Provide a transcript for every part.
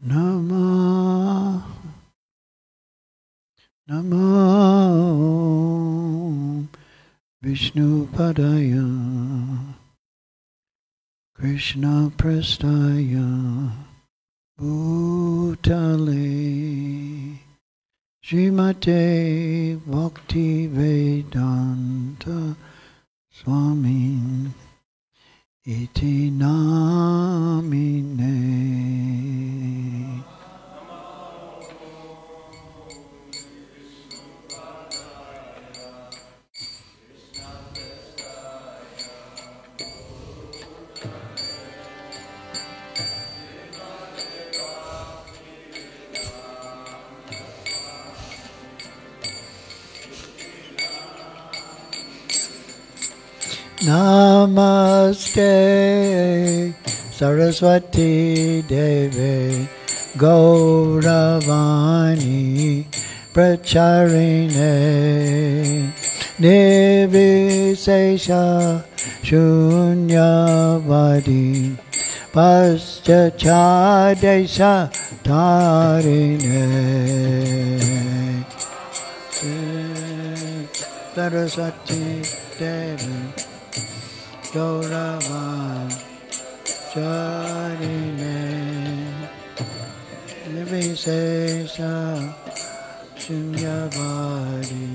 Namah Namo Vishnu Padaya Krishna Prastaya Bhutale Srimate Bhakti Vedanta Swami Iti Namine. Namaste Saraswati Devi Gauravani Pracharine Nirvisesha Shunyavadi Paschachadesha Dharine Saraswati Devi Gauravan Charine Nirvisesha Shunyavadi.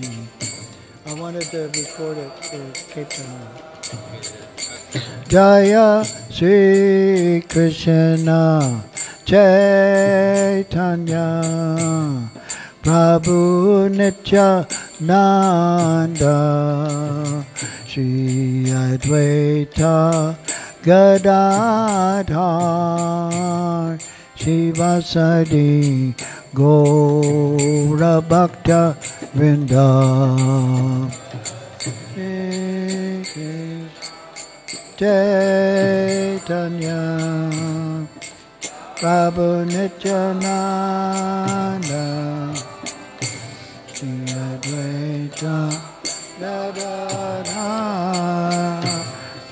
I wanted to record it for Kirtan. Jaya Sri Krishna Chaitanya Prabhu Nityananda Shri Advaita Gadadhar Shivasadi Gaura Bhakta Vrinda Chaitanya Prabhu Nityananda Shri Advaita Gadadhar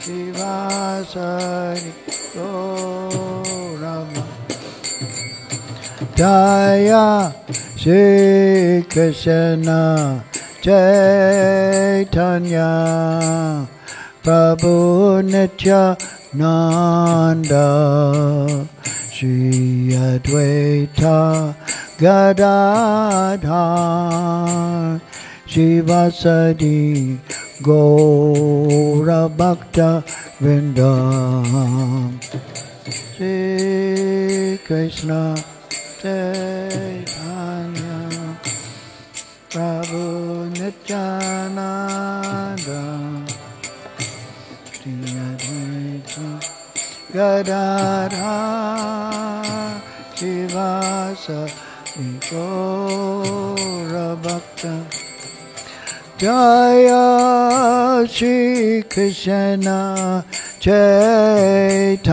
Shivasari Gaurama Jaya Shri Krishna Chaitanya Prabhu Nityananda Shri Advaita Gadadhar Shivasadi Gaura Bhakta Vrinda Shri Krishna Chaitanya Prabhu Nityananda Shri Advaita Gadadhar Shivasadi Gaura Bhakta Jaya Shri Krishna Chaitanya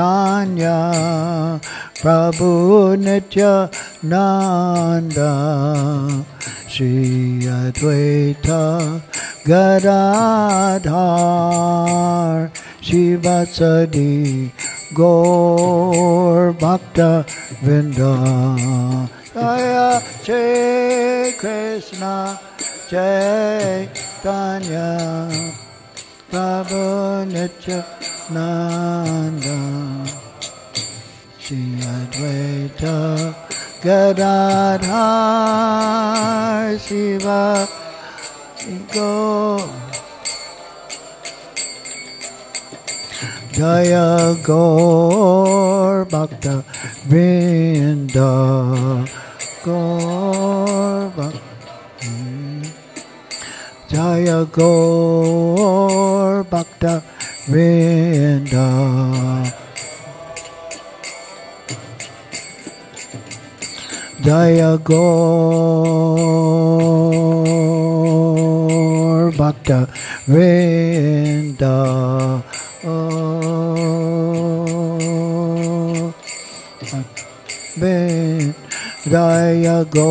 Prabhu Nityananda Shri Advaita Gadadhar Shivasadi Gaur Bhakta Vrinda Jaya Shri Krishna Chaitanya Prabhu Nityananda Shri Advaita Gadadhar Shiva Go Jaya Gaur Bhakta Vrinda Gaur Bhakta Jaya Gaur Bhakta Vrinda Jaya Gaur Bhakta Vrinda Jaya Gaur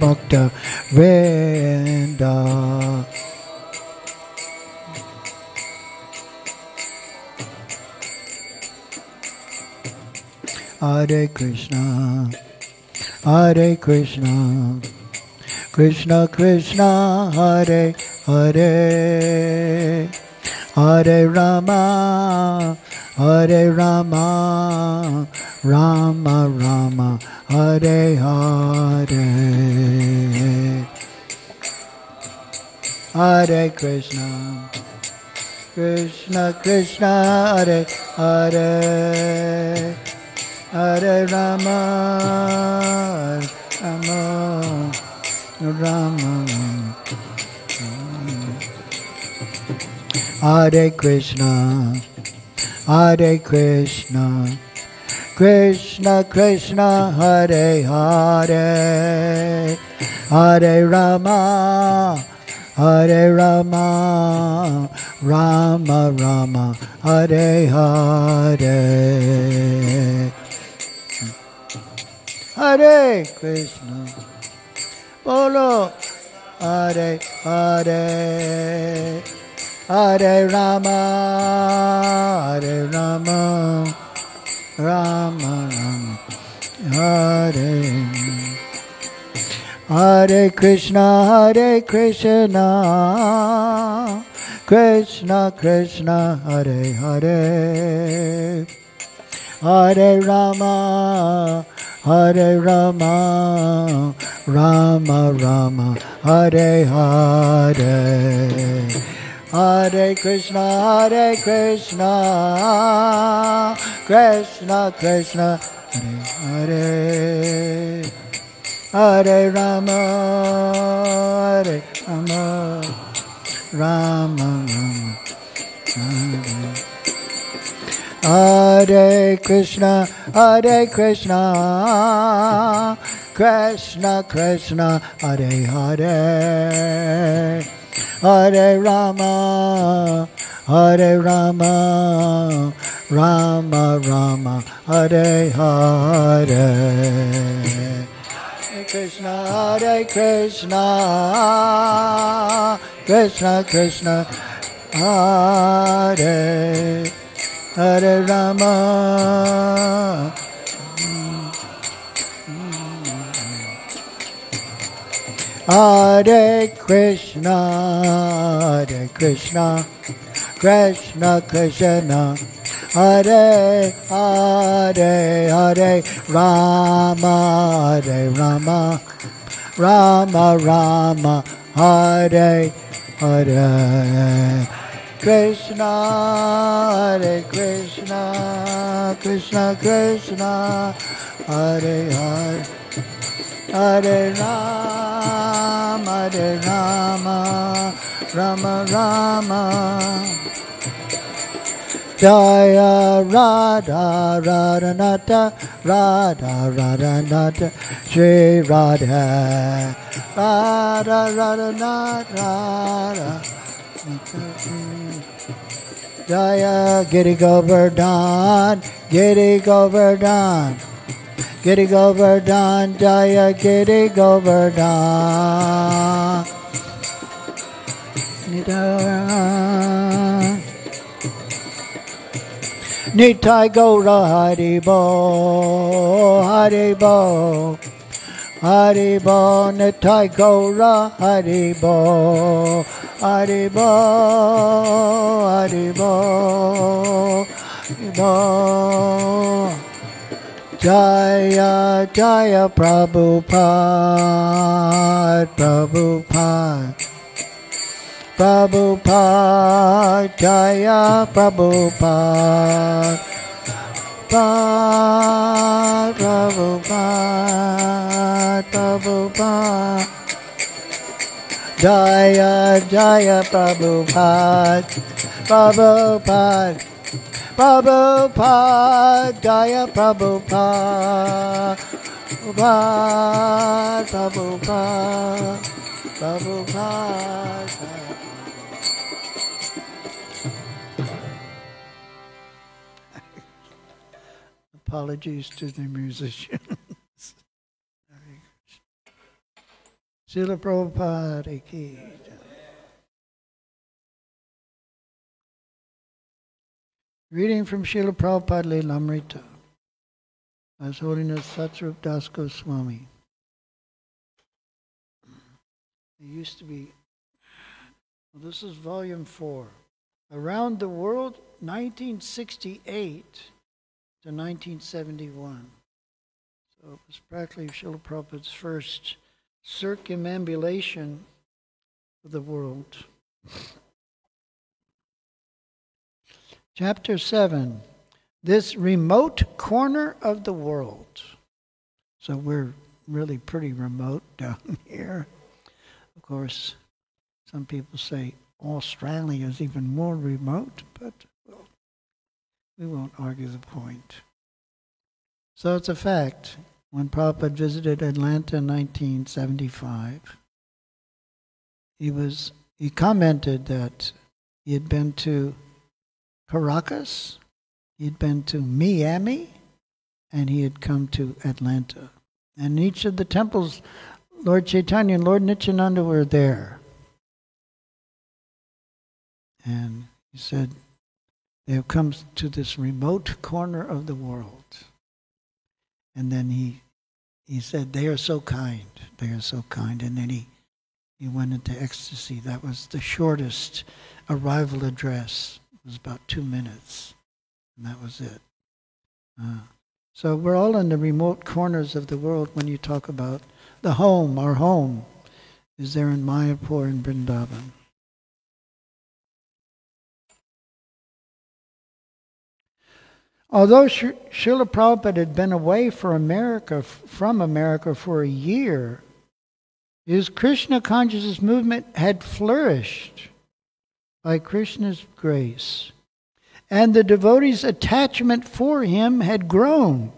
Bhakta Vrinda Hare Krishna, Hare Krishna, Krishna Krishna, Hare Hare, Hare Rama, Hare Rama, Rama Rama, Hare Hare, Hare Krishna, Krishna Krishna, Hare Hare, Hare Rama, Rama, Rama, Hare Krishna, Hare Krishna, Krishna Krishna, Hare Hare, Hare Rama, Hare Rama, Rama Rama, Hare Hare, Hare Krishna, Bolo, Hare Hare, Hare Rama, Hare Rama, Rama Rama, Hare Hare Krishna, Hare Krishna, Krishna Krishna, Hare Hare, Hare Rama, Hare Rama, Rama Rama, Hare Hare, Hare Krishna, Hare Krishna, Krishna Krishna, Hare Hare, Hare Rama, Hare Rama, Rama Rama, Hare Hare Krishna, Hare Krishna, Krishna Krishna, Hare Hare, Hare Rama, Hare Rama, Rama Rama, Hare Hare, Hare Krishna, Hare Krishna, Krishna Krishna, Hare Hare Rama, Hare Krishna, Hare Krishna, Krishna Krishna, Hare Hare, Hare Rama, Hare Rama, Rama Rama, Hare Hare, Krishna, Hare Krishna, Krishna Krishna, Hare Hare, Hare Rama, Hare Rama, Rama Rama, Jaya Radha Radhanata, Radha Radhanata, Shri Radha, Radha Radhanata, Radha. Jaya Giri Govardhan, Giri Govardhan, Giri Govardhan, Jaya Giri Govardhan, Nitai Gaura Haribo, Haribo, Haribo, Nitai Gaura Haribo, Haribo, Haribo, Haribo, Jaya Jaya Prabhupada, Prabhupada, Prabhupada, Jaya Prabhupada, Prabhupada, Prabhupada, Jaya Jaya Prabhupada, Prabhupada, Prabhupada, Jaya Prabhupada, Prabhupada, Prabhupada. Apologies to the musicians. Srila Prabhupada ki. Reading from Srila Prabhupada lilamrta. His Holiness Satsrup Das Goswami. It used to be, well, this is volume 4. Around the World, 1968 to 1971. So it was practically Srila Prabhupada's first circumambulation of the world. Chapter 7. This remote corner of the world. So we're really pretty remote down here. Of course, some people say Australia is even more remote, but well, we won't argue the point. So it's a fact. When Prabhupada visited Atlanta in 1975, he commented that he had been to Caracas, he had been to Miami, and he had come to Atlanta. And in each of the temples, Lord Chaitanya and Lord Nityananda were there. And he said, they have come to this remote corner of the world. And then he said, they are so kind, they are so kind. And then he went into ecstasy. That was the shortest arrival address. It was about 2 minutes. And that was it. So we're all in the remote corners of the world when you talk about the home. Our home is there in Mayapur and Vrindavan. Although Srila Prabhupada had been away from America for a year, his Krishna consciousness movement had flourished by Krishna's grace, and the devotees' attachment for him had grown.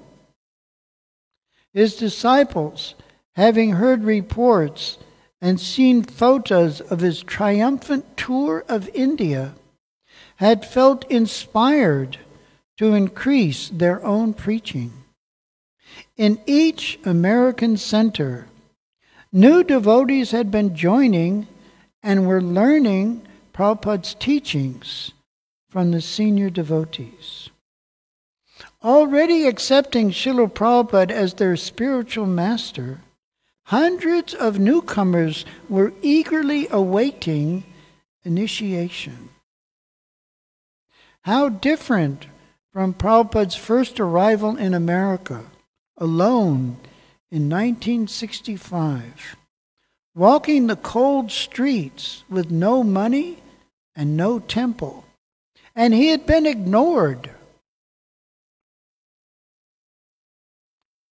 His disciples, having heard reports and seen photos of his triumphant tour of India, had felt inspired to increase their own preaching. In each American center, new devotees had been joining and were learning Prabhupada's teachings from the senior devotees. Already accepting Srila Prabhupada as their spiritual master, hundreds of newcomers were eagerly awaiting initiation. How different from Prabhupada's first arrival in America, alone in 1965, walking the cold streets with no money and no temple. And he had been ignored.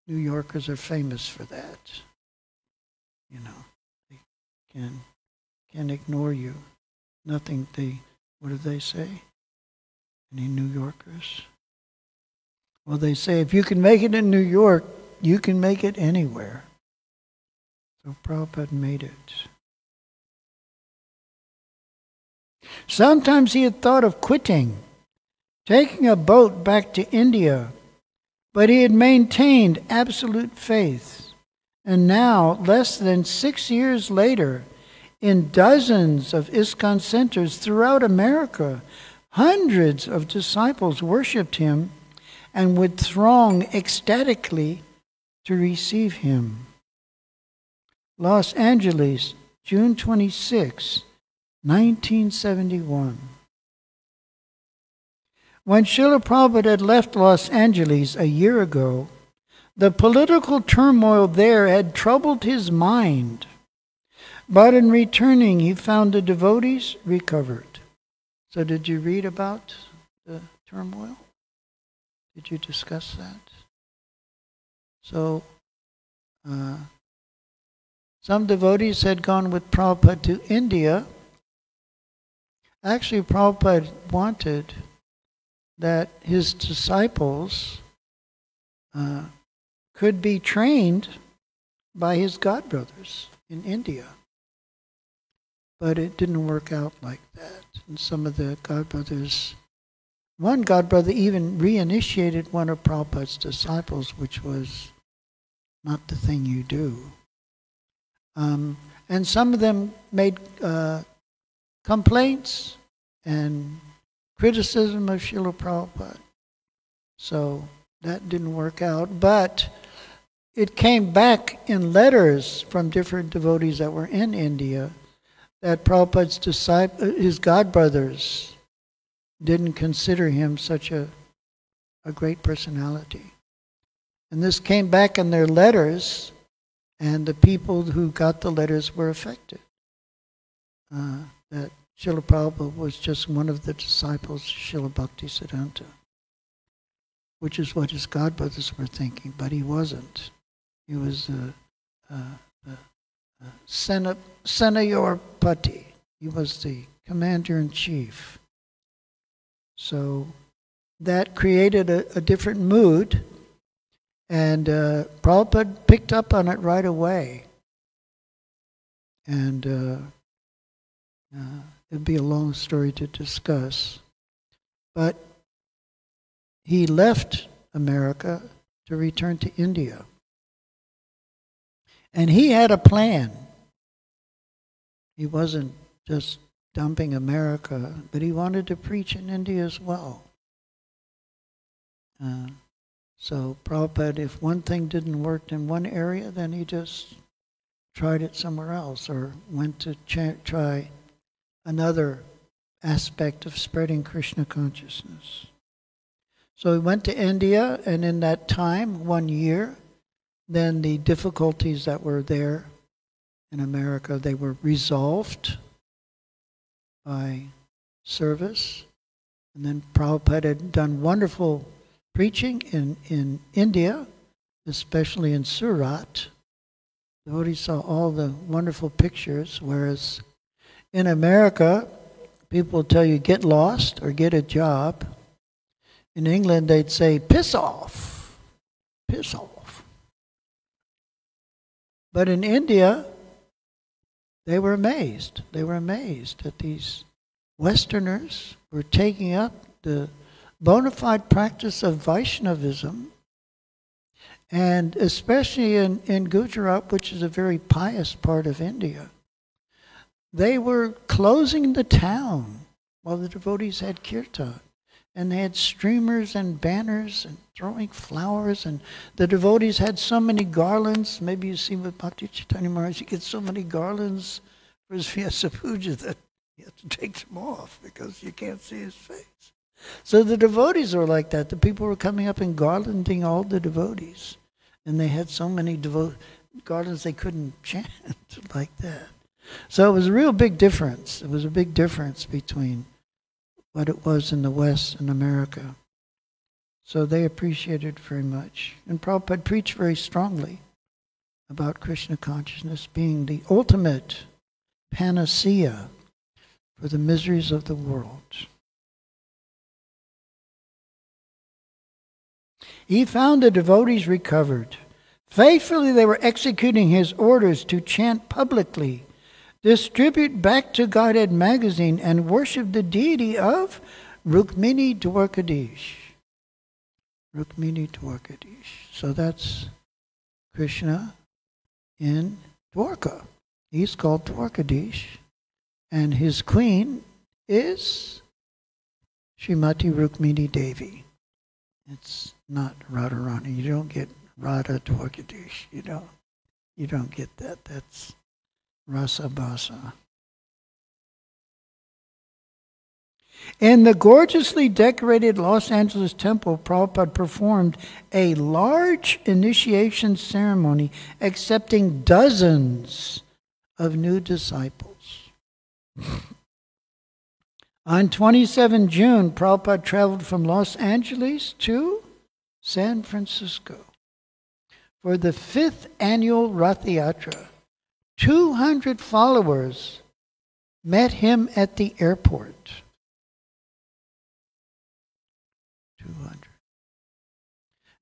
New Yorkers are famous for that. You know, they can ignore you. Nothing what do they say? Any New Yorkers? Well, they say if you can make it in New York, you can make it anywhere. So Prabhupada made it. Sometimes he had thought of quitting, taking a boat back to India, but he had maintained absolute faith. And now, less than 6 years later, in dozens of ISKCON centers throughout America, hundreds of disciples worshipped him and would throng ecstatically to receive him. Los Angeles, June 26, 1971. When Srila Prabhupada had left Los Angeles a year ago, the political turmoil there had troubled his mind. But in returning, he found the devotees recovered. So did you read about the turmoil? Did you discuss that? So, some devotees had gone with Prabhupada to India. Actually, Prabhupada wanted that his disciples could be trained by his godbrothers in India. But it didn't work out like that. And some of the godbrothers, one godbrother even reinitiated one of Prabhupada's disciples, which was not the thing you do. And some of them made complaints and criticism of Srila Prabhupada. So that didn't work out. But it came back in letters from different devotees that were in India that Prabhupada's his godbrothers, didn't consider him such a great personality. And this came back in their letters, and the people who got the letters were affected. That Srila Prabhupada was just one of the disciples of Srila Bhaktisiddhanta, which is what his godbrothers were thinking, but he wasn't. He was Senayorpati. He was the commander-in-chief. So that created a different mood, and Prabhupada picked up on it right away. And it'd be a long story to discuss. But he left America to return to India. And he had a plan. He wasn't just dumping America, but he wanted to preach in India as well. So Prabhupada, if one thing didn't work in one area, then he just tried it somewhere else, or went to try another aspect of spreading Krishna consciousness. So he went to India, and in that time, 1 year, then the difficulties that were there in America, they were resolved by service. And then Prabhupada had done wonderful preaching in India, especially in Surat. The devotees saw all the wonderful pictures, whereas in America, people tell you, get lost or get a job. In England, they'd say, piss off, piss off. But in India, they were amazed. They were amazed that these Westerners were taking up the bona fide practice of Vaishnavism, and especially in Gujarat, which is a very pious part of India. They were closing the town while the devotees had kirtan. And they had streamers and banners and throwing flowers, and the devotees had so many garlands. Maybe you see with Bhakti Chaitanya Maharaj, he gets so many garlands for his Vyasa Puja that he has to take them off because you can't see his face. So the devotees were like that. The people were coming up and garlanding all the devotees. And they had so many garlands they couldn't chant like that. So it was a real big difference. It was a big difference between what it was in the West and America. So they appreciated it very much. And Prabhupada preached very strongly about Krishna consciousness being the ultimate panacea for the miseries of the world. He found the devotees recovered. Faithfully they were executing his orders to chant publicly, distribute back to Godhead magazine, and worship the deity of Rukmini Dwarkadish. Rukmini Dwarkadish. So that's Krishna in Dwarka. He's called Dwarkadish, and his queen is Srimati Rukmini Devi. It's not Radharani. You don't get Radha Dwarkadish. You don't get that. That's Rasa Basa. In the gorgeously decorated Los Angeles temple, Prabhupada performed a large initiation ceremony, accepting dozens of new disciples. On 27 June, Prabhupada traveled from Los Angeles to San Francisco for the 5th annual Rath Yatra. 200 followers met him at the airport. 200.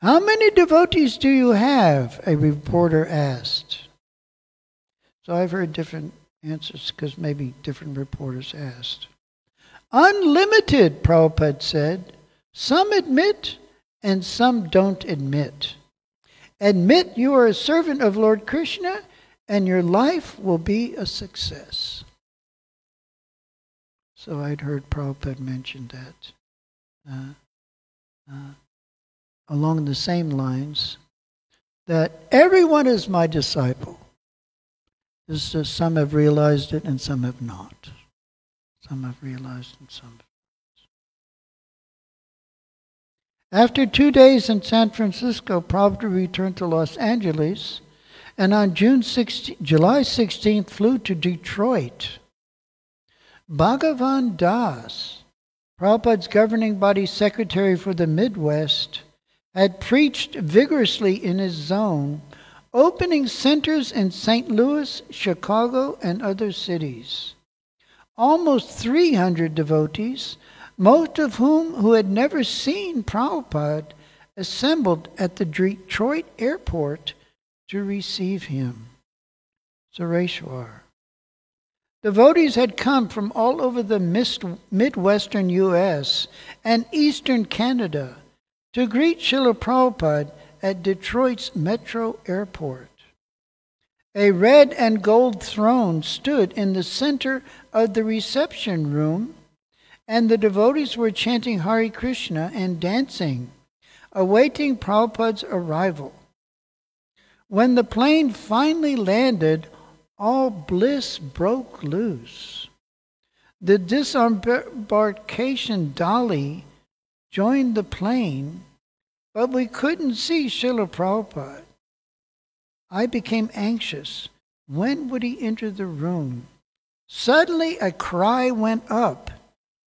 How many devotees do you have? A reporter asked. So I've heard different answers because maybe different reporters asked. Unlimited, Prabhupada said. Some admit and some don't admit. Admit you are a servant of Lord Krishna and your life will be a success. So I'd heard Prabhupada mention that. along the same lines, that everyone is my disciple. It's just some have realized it and some have not. Some have realized and some have. After 2 days in San Francisco, Prabhupada returned to Los Angeles, and on July 16th flew to Detroit. Bhagavan Das, Prabhupada's governing body secretary for the Midwest, had preached vigorously in his zone, opening centers in St. Louis, Chicago, and other cities. Almost 300 devotees, most of who had never seen Prabhupada, assembled at the Detroit airport to receive him. Sureshwar. Devotees had come from all over the Midwestern U.S. and Eastern Canada to greet Srila Prabhupada at Detroit's Metro Airport. A red and gold throne stood in the center of the reception room, and the devotees were chanting Hare Krishna and dancing, awaiting Prabhupada's arrival. When the plane finally landed, all bliss broke loose. The disembarkation dolly joined the plane, but we couldn't see Srila Prabhupada. I became anxious. When would he enter the room? Suddenly a cry went up,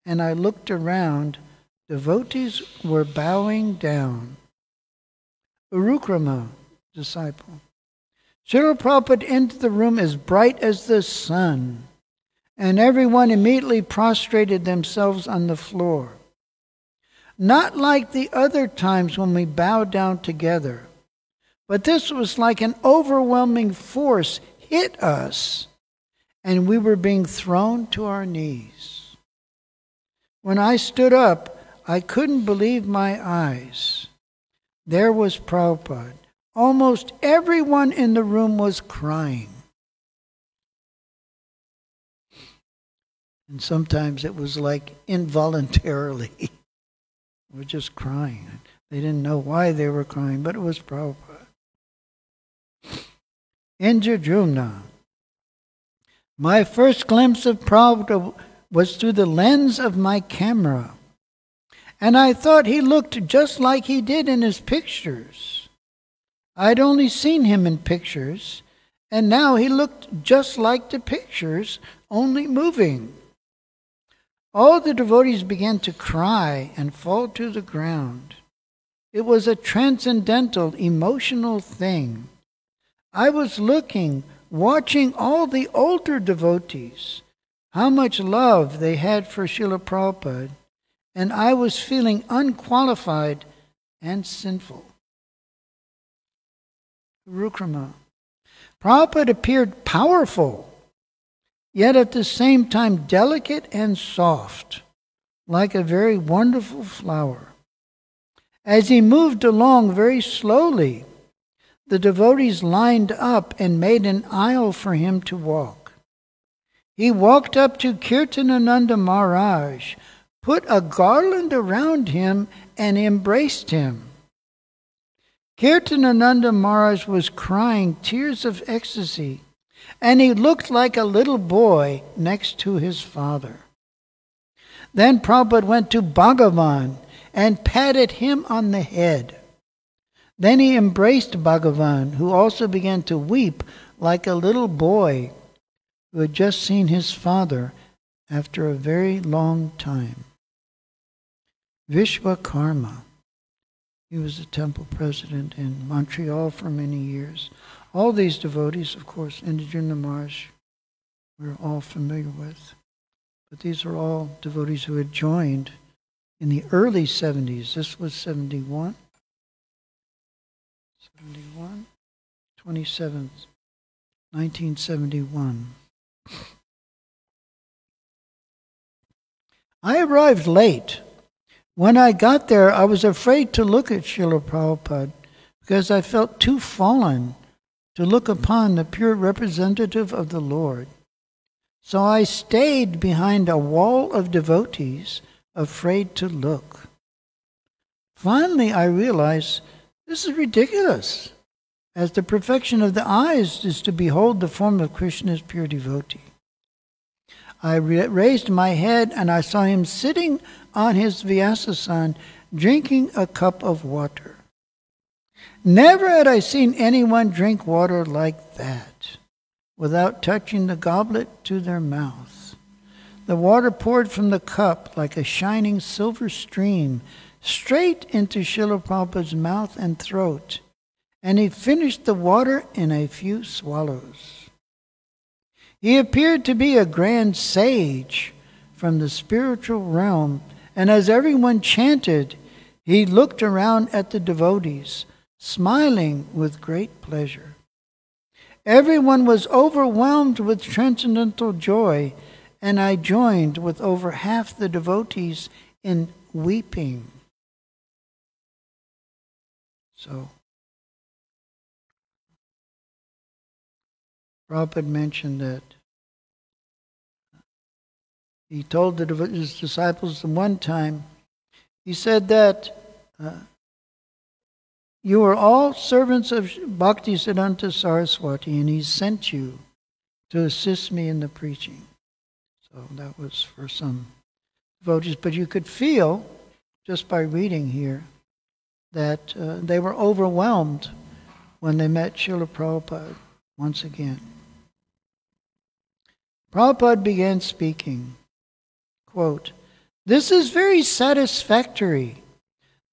and I looked around. Devotees were bowing down. Urukrama, disciple. Srila Prabhupada entered the room as bright as the sun, and everyone immediately prostrated themselves on the floor. Not like the other times when we bowed down together, but this was like an overwhelming force hit us, and we were being thrown to our knees. When I stood up, I couldn't believe my eyes. There was Prabhupada. Almost everyone in the room was crying. And sometimes it was like involuntarily. They were just crying. They didn't know why they were crying, but it was Prabhupada. In Jejumna, my first glimpse of Prabhupada was through the lens of my camera, and I thought he looked just like he did in his pictures. I'd only seen him in pictures, and now he looked just like the pictures, only moving. All the devotees began to cry and fall to the ground. It was a transcendental, emotional thing. I was watching all the older devotees, how much love they had for Srila Prabhupada, and I was feeling unqualified and sinful. Rukrama. Prabhupada appeared powerful, yet at the same time delicate and soft, like a very wonderful flower. As he moved along very slowly, the devotees lined up and made an aisle for him to walk. He walked up to Kirtanananda Maharaj, put a garland around him, and embraced him. Kirtanananda Maharaj was crying tears of ecstasy, and he looked like a little boy next to his father. Then Prabhupada went to Bhagavan and patted him on the head. Then he embraced Bhagavan, who also began to weep like a little boy who had just seen his father after a very long time. Vishwakarma. He was the temple president in Montreal for many years. All these devotees, of course, Indijana Maharaj, we're all familiar with. But these are all devotees who had joined in the early 70s. This was 71. 27th, 1971. I arrived late. When I got there, I was afraid to look at Srila Prabhupada because I felt too fallen to look upon the pure representative of the Lord. So I stayed behind a wall of devotees, afraid to look. Finally, I realized this is ridiculous, as the perfection of the eyes is to behold the form of Krishna's pure devotee. I raised my head and I saw him sitting on his Vyasasan drinking a cup of water. Never had I seen anyone drink water like that, without touching the goblet to their mouth. The water poured from the cup like a shining silver stream straight into Srila Prabhupada's mouth and throat, and he finished the water in a few swallows. He appeared to be a grand sage from the spiritual realm, and as everyone chanted, he looked around at the devotees, smiling with great pleasure. Everyone was overwhelmed with transcendental joy, and I joined with over half the devotees in weeping. So, Prabhupada mentioned that he told his disciples one time, he said that you are all servants of Bhaktisiddhanta Saraswati, and he sent you to assist me in the preaching. So that was for some devotees. But you could feel, just by reading here, that they were overwhelmed when they met Srila Prabhupada once again. Prabhupada began speaking, quote, "This is very satisfactory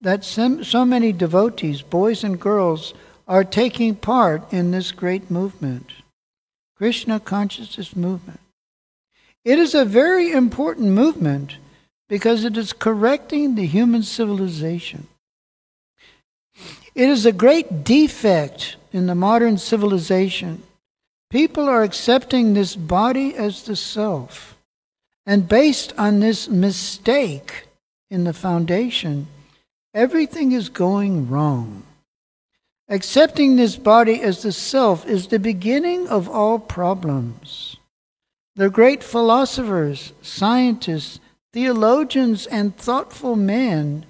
that so many devotees, boys and girls, are taking part in this great movement, Krishna consciousness movement. It is a very important movement because it is correcting the human civilization. It is a great defect in the modern civilization. People are accepting this body as the self, and based on this mistake in the foundation, everything is going wrong. Accepting this body as the self is the beginning of all problems. The great philosophers, scientists, theologians, and thoughtful men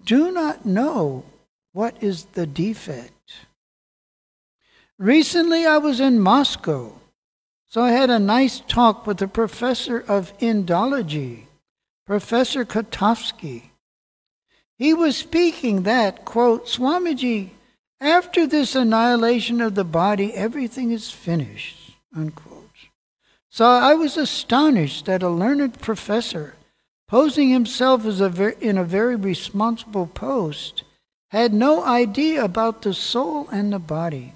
do not know what is the defect. Recently I was in Moscow, so I had a nice talk with the professor of Indology, Professor Kotovsky. He was speaking that, quote, Swamiji, after this annihilation of the body, everything is finished, unquote. So I was astonished that a learned professor, posing himself as in a very responsible post, had no idea about the soul and the body,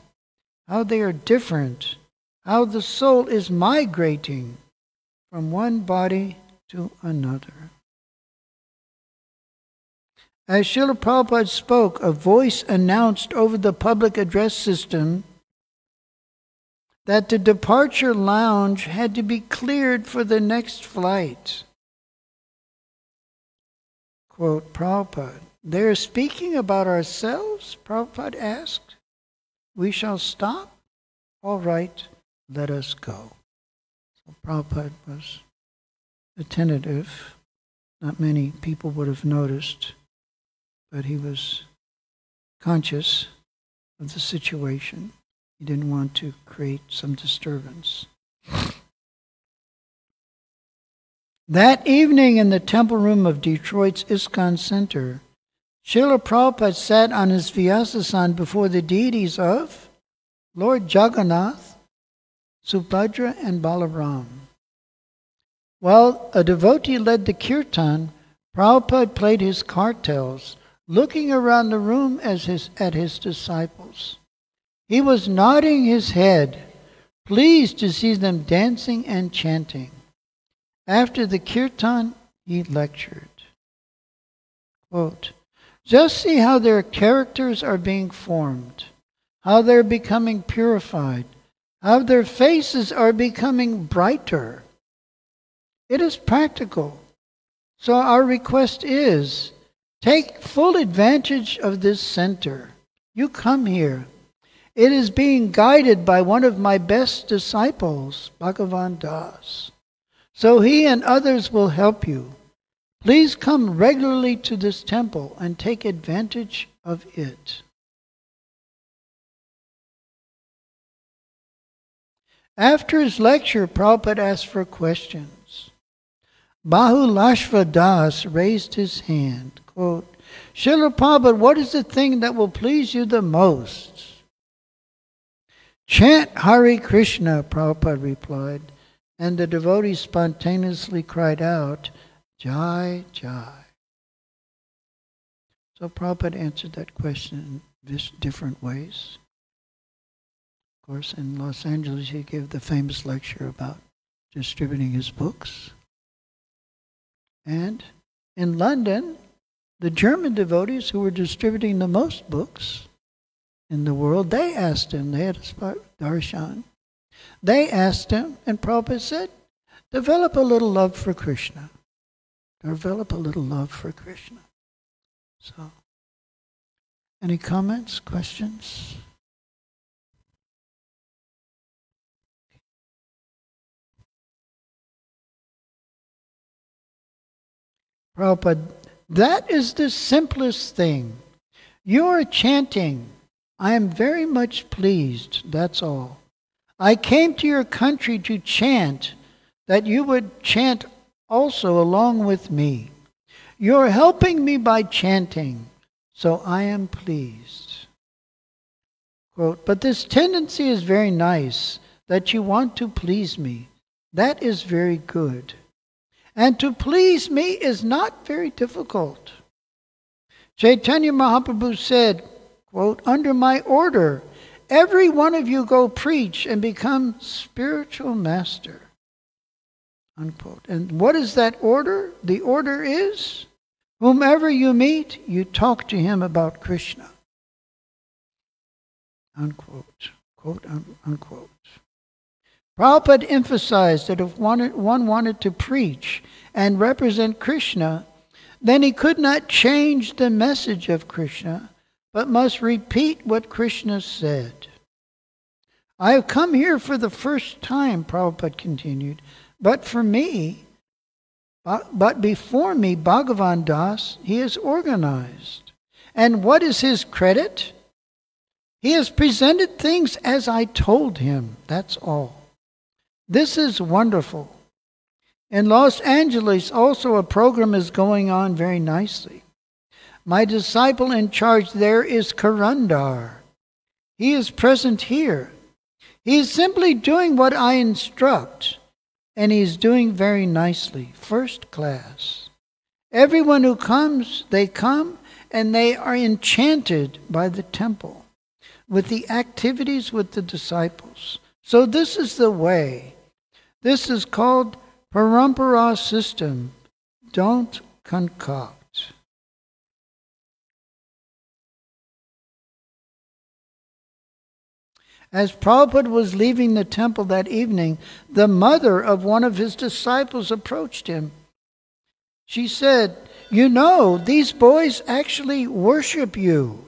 how they are different, how the soul is migrating from one body to another. As Srila Prabhupada spoke, a voice announced over the public address system that the departure lounge had to be cleared for the next flight. Quote, Prabhupada, they are speaking about ourselves? Prabhupada asked. We shall stop? All right, let us go. So Prabhupada was attentive. Not many people would have noticed, but he was conscious of the situation. He didn't want to create some disturbance. That evening in the temple room of Detroit's ISKCON Center, Srila Prabhupada sat on his Vyasasan before the deities of Lord Jagannath, Subhadra, and Balaram. While a devotee led the kirtan, Prabhupada played his kartals, looking around the room at his disciples. He was nodding his head, pleased to see them dancing and chanting. After the kirtan, he lectured. Quote, just see how their characters are being formed, how they're becoming purified, how their faces are becoming brighter. It is practical. So our request is, take full advantage of this center. You come here. It is being guided by one of my best disciples, Bhagavan Das. So he and others will help you. Please come regularly to this temple and take advantage of it. After his lecture, Prabhupada asked for questions. Bahulashva Das raised his hand. Quote, Srila Prabhupada, what is the thing that will please you the most? Chant Hare Krishna, Prabhupada replied, and the devotees spontaneously cried out, Jai, Jai. So Prabhupada answered that question in different ways. Of course, in Los Angeles, he gave the famous lecture about distributing his books. And in London, the German devotees who were distributing the most books in the world, they asked him, they had a darshan. They asked him, and Prabhupada said, develop a little love for Krishna. Develop a little love for Krishna. So, any comments, questions? Prabhupada, that is the simplest thing. You are chanting. I am very much pleased, that's all. I came to your country to chant, that you would chant also along with me. You're helping me by chanting, so I am pleased. Quote, but this tendency is very nice, that you want to please me. That is very good. And to please me is not very difficult. Chaitanya Mahaprabhu said, quote, under my order, every one of you go preach and become spiritual master. Unquote. And what is that order? The order is, whomever you meet, you talk to him about Krishna. Unquote. Quote, unquote. Prabhupada emphasized that if one wanted to preach and represent Krishna, then he could not change the message of Krishna, but must repeat what Krishna said. I have come here for the first time, Prabhupada continued, but before me, Bhagavan Das, he is organized. And what is his credit? He has presented things as I told him, that's all. This is wonderful. In Los Angeles, also a program is going on very nicely. My disciple in charge there is Karandar. He is present here. He is simply doing what I instruct, and he is doing very nicely, first class. Everyone who comes, they come, and they are enchanted by the temple, with the activities with the disciples. So this is the way. This is called Parampara system. Don't concoct. As Prabhupada was leaving the temple that evening, the mother of one of his disciples approached him. She said, you know, these boys actually worship you.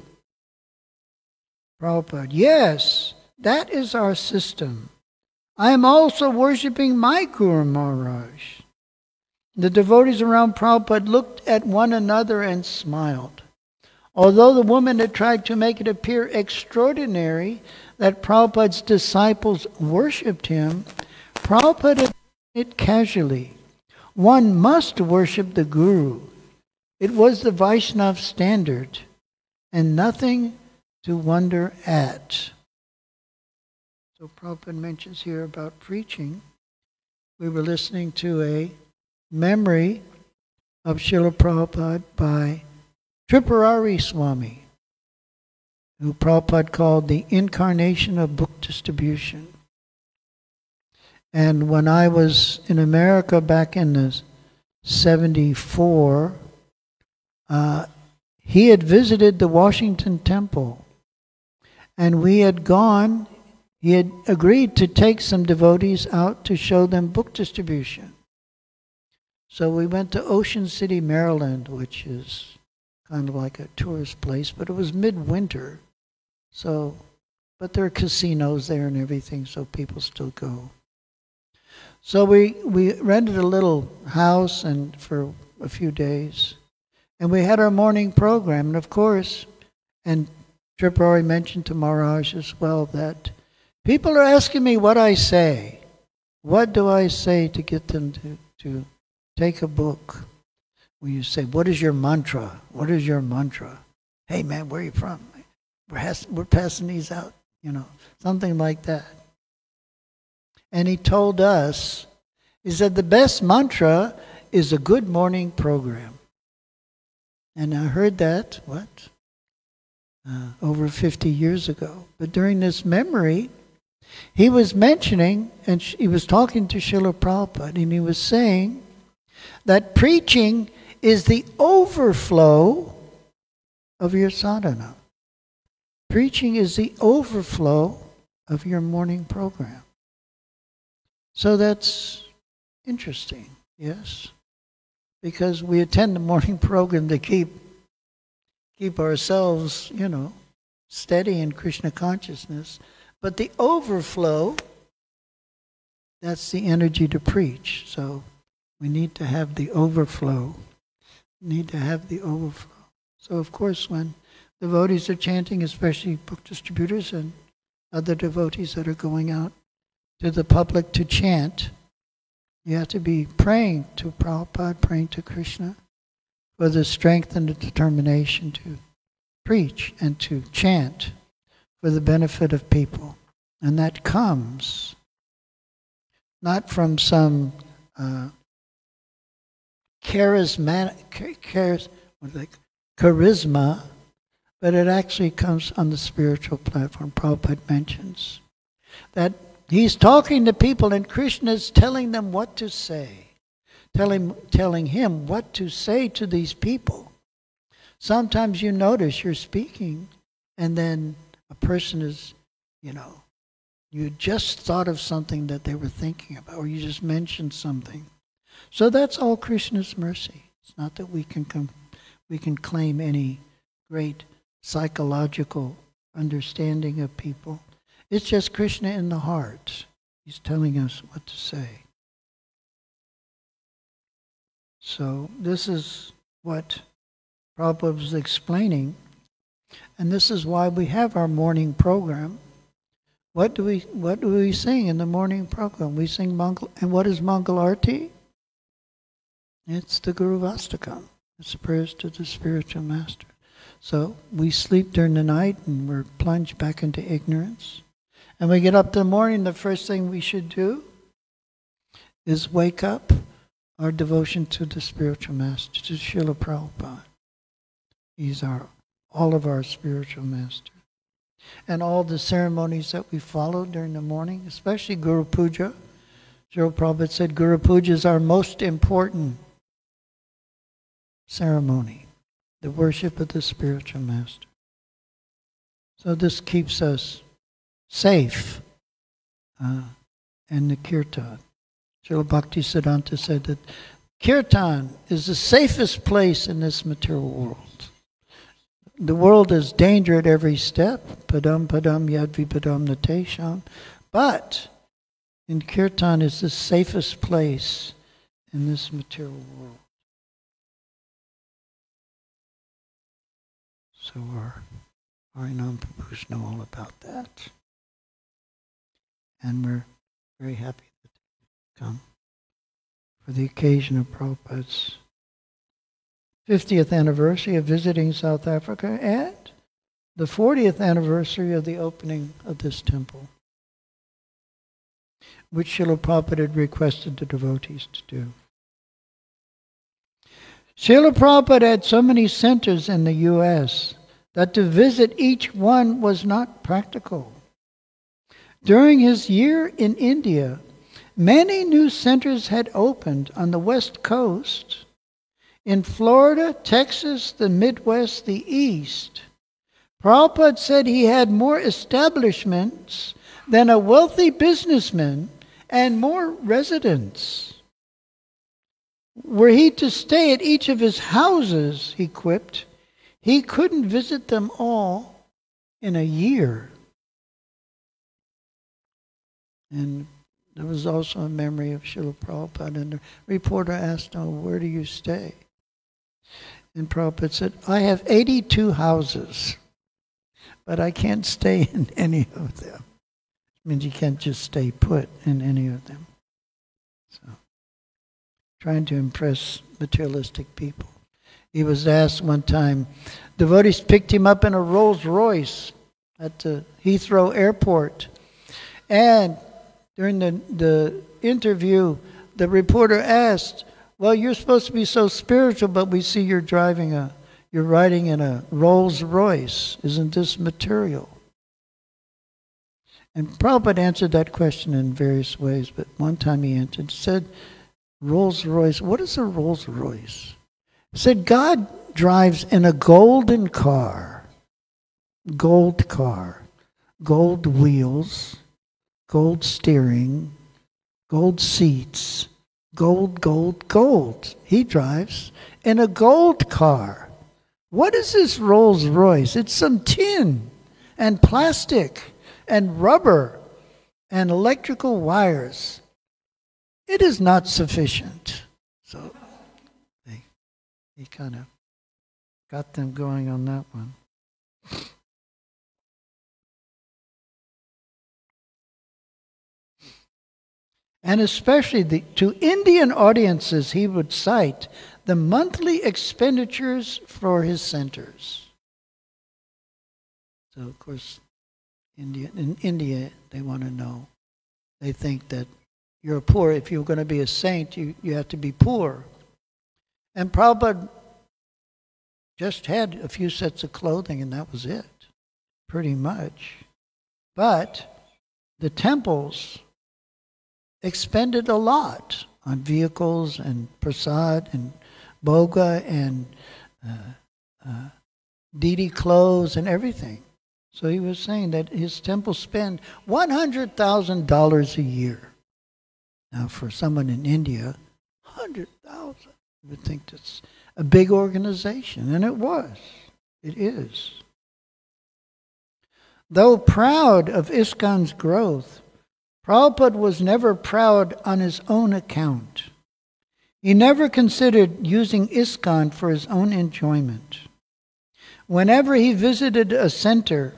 Prabhupada, yes, that is our system. I am also worshiping my Guru Maharaj. The devotees around Prabhupada looked at one another and smiled. Although the woman had tried to make it appear extraordinary that Prabhupada's disciples worshipped him, Prabhupada did it casually. One must worship the Guru. It was the Vaishnava standard, and nothing to wonder at. So Prabhupada mentions here about preaching. We were listening to a memory of Srila Prabhupada by Tripurari Swami, who Prabhupada called the incarnation of book distribution. And when I was in America back in the 74, he had visited the Washington Temple. And we had gone, he had agreed to take some devotees out to show them book distribution. So we went to Ocean City, Maryland, which is kind of like a tourist place, but it was midwinter. So, but there are casinos there and everything, so people still go. So we rented a little house and for a few days. And we had our morning program. And of course, and Tripurari mentioned to Maharaj as well, that people are asking me what I say. What do I say to get them to take a book? When you say, what is your mantra? What is your mantra? Hey man, where are you from? We're passing these out, something like that. And he told us, he said the best mantra is a good morning program. And I heard that, over 50 years ago. But during this memory, he was mentioning, and he was talking to Srila Prabhupada, and he was saying that preaching is the overflow of your sadhana. Preaching is the overflow of your morning program. So that's interesting, yes? Because we attend the morning program to keep ourselves, steady in Krishna consciousness. But the overflow, that's the energy to preach. So we need to have the overflow. So of course when devotees are chanting, especially book distributors and other devotees that are going out to the public to chant, you have to be praying to Prabhupada, praying to Krishna for the strength and the determination to preach and to chant for the benefit of people. And that comes not from some charisma, but it actually comes on the spiritual platform. Prabhupada mentions that he's talking to people and Krishna is telling them what to say, telling him what to say to these people. Sometimes you notice you're speaking and then a person is, you just thought of something that they were thinking about, or you just mentioned something. So that's all Krishna's mercy. It's not that we can claim any great psychological understanding of people. It's just Krishna in the heart. He's telling us what to say. So this is what Prabhupada was explaining, and this is why we have our morning program. What do we sing in the morning program? We sing Mangal, and what is Mangal Arti? It's the Guru Vastakam. It's the prayers to the spiritual master. So we sleep during the night and we're plunged back into ignorance. And we get up in the morning, the first thing we should do is wake up our devotion to the spiritual master, to Srila Prabhupada. He's all of our spiritual master. And all the ceremonies that we follow during the morning, especially Guru Puja. Srila Prabhupada said Guru Puja is our most important ceremony, the worship of the spiritual master. So this keeps us safe. And the kirtan. Srila Bhaktisiddhanta said that kirtan is the safest place in this material world. The world is danger at every step. Padam padam yadvipadam natesham. But in kirtan is the safest place in this material world. So our Harinam Prabhus know all about that. And we're very happy that they come for the occasion of Prabhupada's 50th anniversary of visiting South Africa and the 40th anniversary of the opening of this temple, which Srila Prabhupada had requested the devotees to do. Srila Prabhupada had so many centers in the U.S. that to visit each one was not practical. During his year in India, many new centers had opened on the West Coast, in Florida, Texas, the Midwest, the East. Prabhupada said he had more establishments than a wealthy businessman and more residents. Were he to stay at each of his houses, he quipped, he couldn't visit them all in a year. And there was also a memory of Srila Prabhupada, and the reporter asked him, where do you stay? And Prabhupada said, I have 82 houses, but I can't stay in any of them. It means you can't just stay put in any of them. So, trying to impress materialistic people. He was asked one time, devotees picked him up in a Rolls Royce at the Heathrow Airport. And during the interview, the reporter asked, well, you're supposed to be so spiritual, but we see you're riding in a Rolls Royce. Isn't this material? And Prabhupada answered that question in various ways, but one time he said, Rolls Royce, what is a Rolls Royce? He said, God drives in a golden car, gold wheels, gold steering, gold seats, gold. He drives in a gold car. What is this Rolls Royce? It's some tin and plastic and rubber and electrical wires. It is not sufficient. So he kind of got them going on that one. And especially to Indian audiences, he would cite the monthly expenditures for his centers. So, of course, in India, they want to know. They think that you're poor. If you're going to be a saint, you have to be poor. And Prabhupada just had a few sets of clothing, and that was it, pretty much. But the temples expended a lot on vehicles and prasad and boga and deity clothes and everything. So he was saying that his temple spend $100,000 a year. Now, for someone in India, 100,000, you would think that's a big organization, and it was. It is. Though proud of ISKCON's growth, Prabhupada was never proud on his own account. He never considered using ISKCON for his own enjoyment. Whenever he visited a center,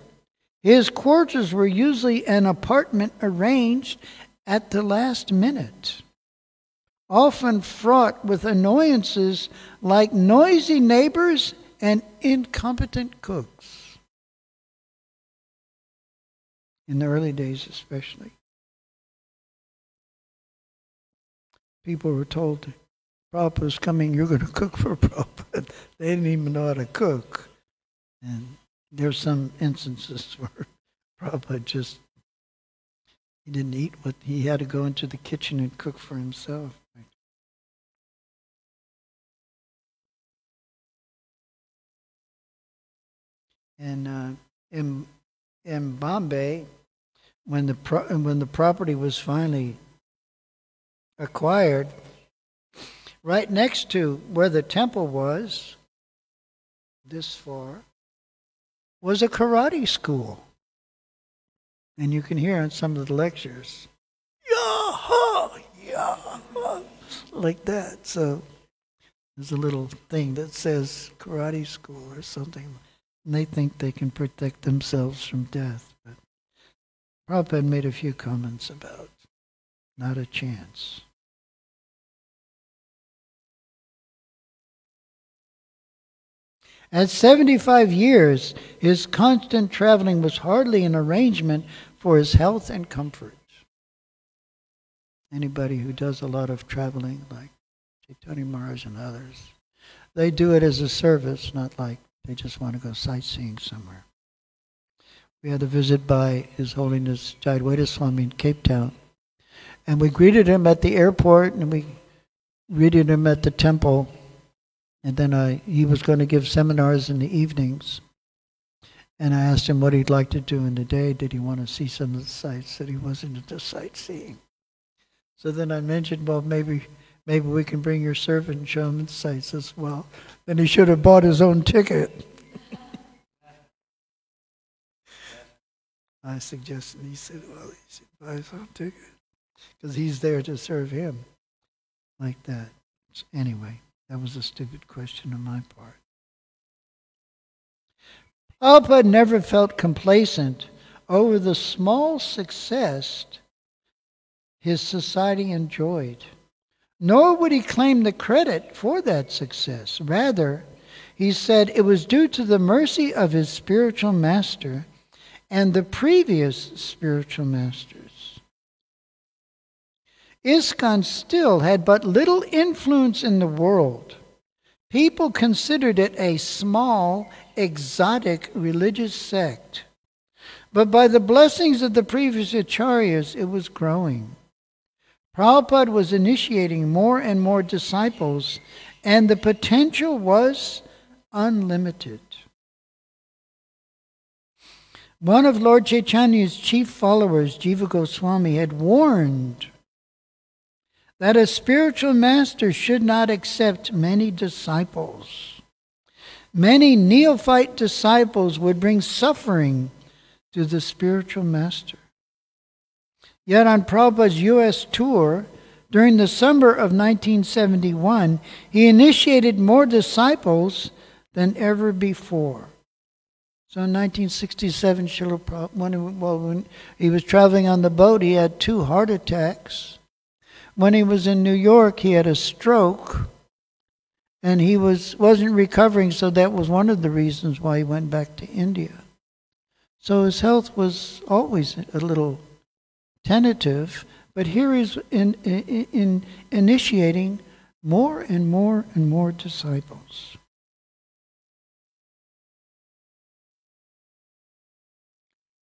his quarters were usually an apartment arranged at the last minute, often fraught with annoyances like noisy neighbors and incompetent cooks. In the early days especially. People were told, Prabhupada's coming, you're going to cook for Prabhupada. They didn't even know how to cook. And there's some instances where Prabhupada he didn't eat what he had to go into the kitchen and cook for himself. And in Bombay, when the property was finally acquired, right next to where the temple was, this far, was a karate school. And you can hear in some of the lectures, Yaha, Yaha, like that. So there's a little thing that says karate school or something. And they think they can protect themselves from death. But Prabhupada made a few comments about not a chance. At 75 years, his constant traveling was hardly an arrangement for his health and comfort. Anybody who does a lot of traveling, like Chaitanya Maharaj and others, they do it as a service, not like they just want to go sightseeing somewhere. We had a visit by His Holiness Jayadvaita Swami in Cape Town, and we greeted him at the airport, and we greeted him at the temple. And then he was going to give seminars in the evenings. And I asked him what he'd like to do in the day. Did he want to see some of the sights? That he wasn't into sightseeing. So then I mentioned, well, maybe we can bring your servant and show him the sights as well. Then he should have bought his own ticket. I suggested, he said, well, he should buy his own ticket. Because he's there to serve him. Like that. Anyway. That was a stupid question on my part. Prabhupada never felt complacent over the small success his society enjoyed, nor would he claim the credit for that success. Rather, he said it was due to the mercy of his spiritual master and the previous spiritual masters. ISKCON still had but little influence in the world. People considered it a small, exotic religious sect. But by the blessings of the previous acharyas, it was growing. Prabhupada was initiating more and more disciples, and the potential was unlimited. One of Lord Chaitanya's chief followers, Jiva Goswami, had warned that a spiritual master should not accept many disciples. Many neophyte disciples would bring suffering to the spiritual master. Yet on Prabhupada's U.S. tour, during the summer of 1971, he initiated more disciples than ever before. So in 1967, Srila Prabhupada, when he was traveling on the boat, he had 2 heart attacks. When he was in New York, he had a stroke, and he wasn't recovering, so that was one of the reasons why he went back to India. So his health was always a little tentative, but here he's initiating more and more and more disciples.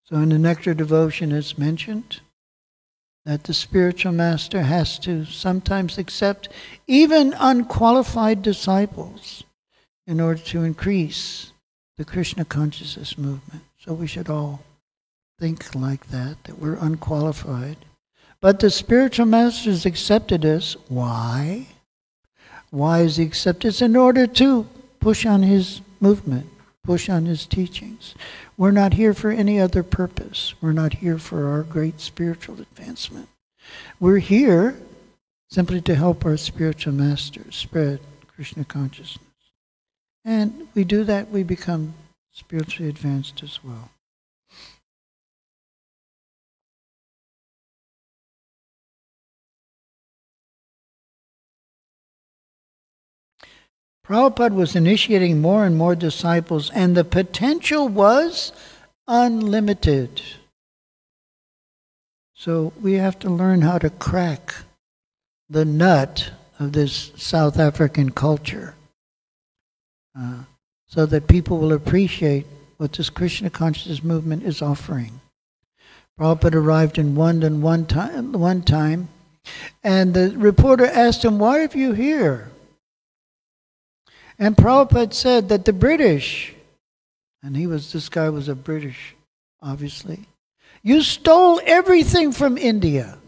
So in the Nectar Devotion it's mentioned that the spiritual master has to sometimes accept even unqualified disciples in order to increase the Krishna consciousness movement. So we should all think like that we're unqualified. But the spiritual master has accepted us. Why? Why is he accepted us? In order to push on his movement, push on his teachings. We're not here for any other purpose. We're not here for our great spiritual advancement. We're here simply to help our spiritual master spread Krishna consciousness. And we do that, we become spiritually advanced as well. Prabhupada was initiating more and more disciples, and the potential was unlimited. So we have to learn how to crack the nut of this South African culture so that people will appreciate what this Krishna consciousness movement is offering. Prabhupada arrived in London one time, and the reporter asked him, "Why are you here?" And Prabhupada said that the British, and this guy was a British, obviously, you stole everything from India.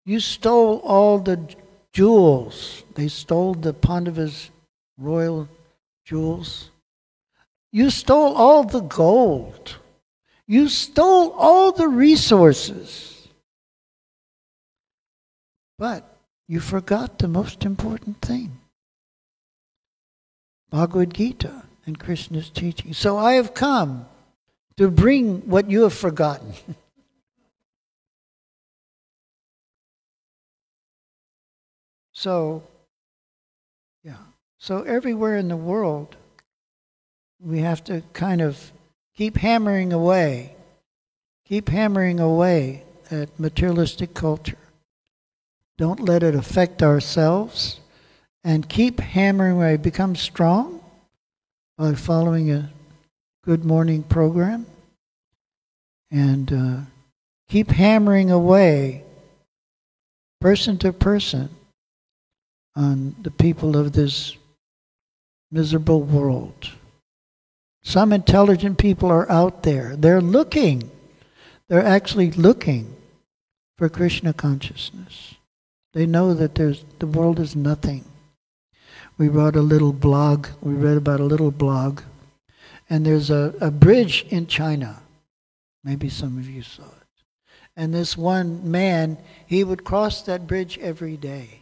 You stole all the jewels. They stole the Pandavas' royal jewels. You stole all the gold. You stole all the resources. But you forgot the most important thing. Bhagavad Gita and Krishna's teaching. So I have come to bring what you have forgotten. So everywhere in the world, we have to kind of keep hammering away at materialistic culture. Don't let it affect ourselves, and keep hammering away. Become strong by following a good morning program, and keep hammering away, person to person, on the people of this miserable world. Some intelligent people are out there. They're actually looking for Krishna consciousness. They know that the world is nothing. We read about a little blog, and there's a bridge in China. Maybe some of you saw it. And this one man, he would cross that bridge every day.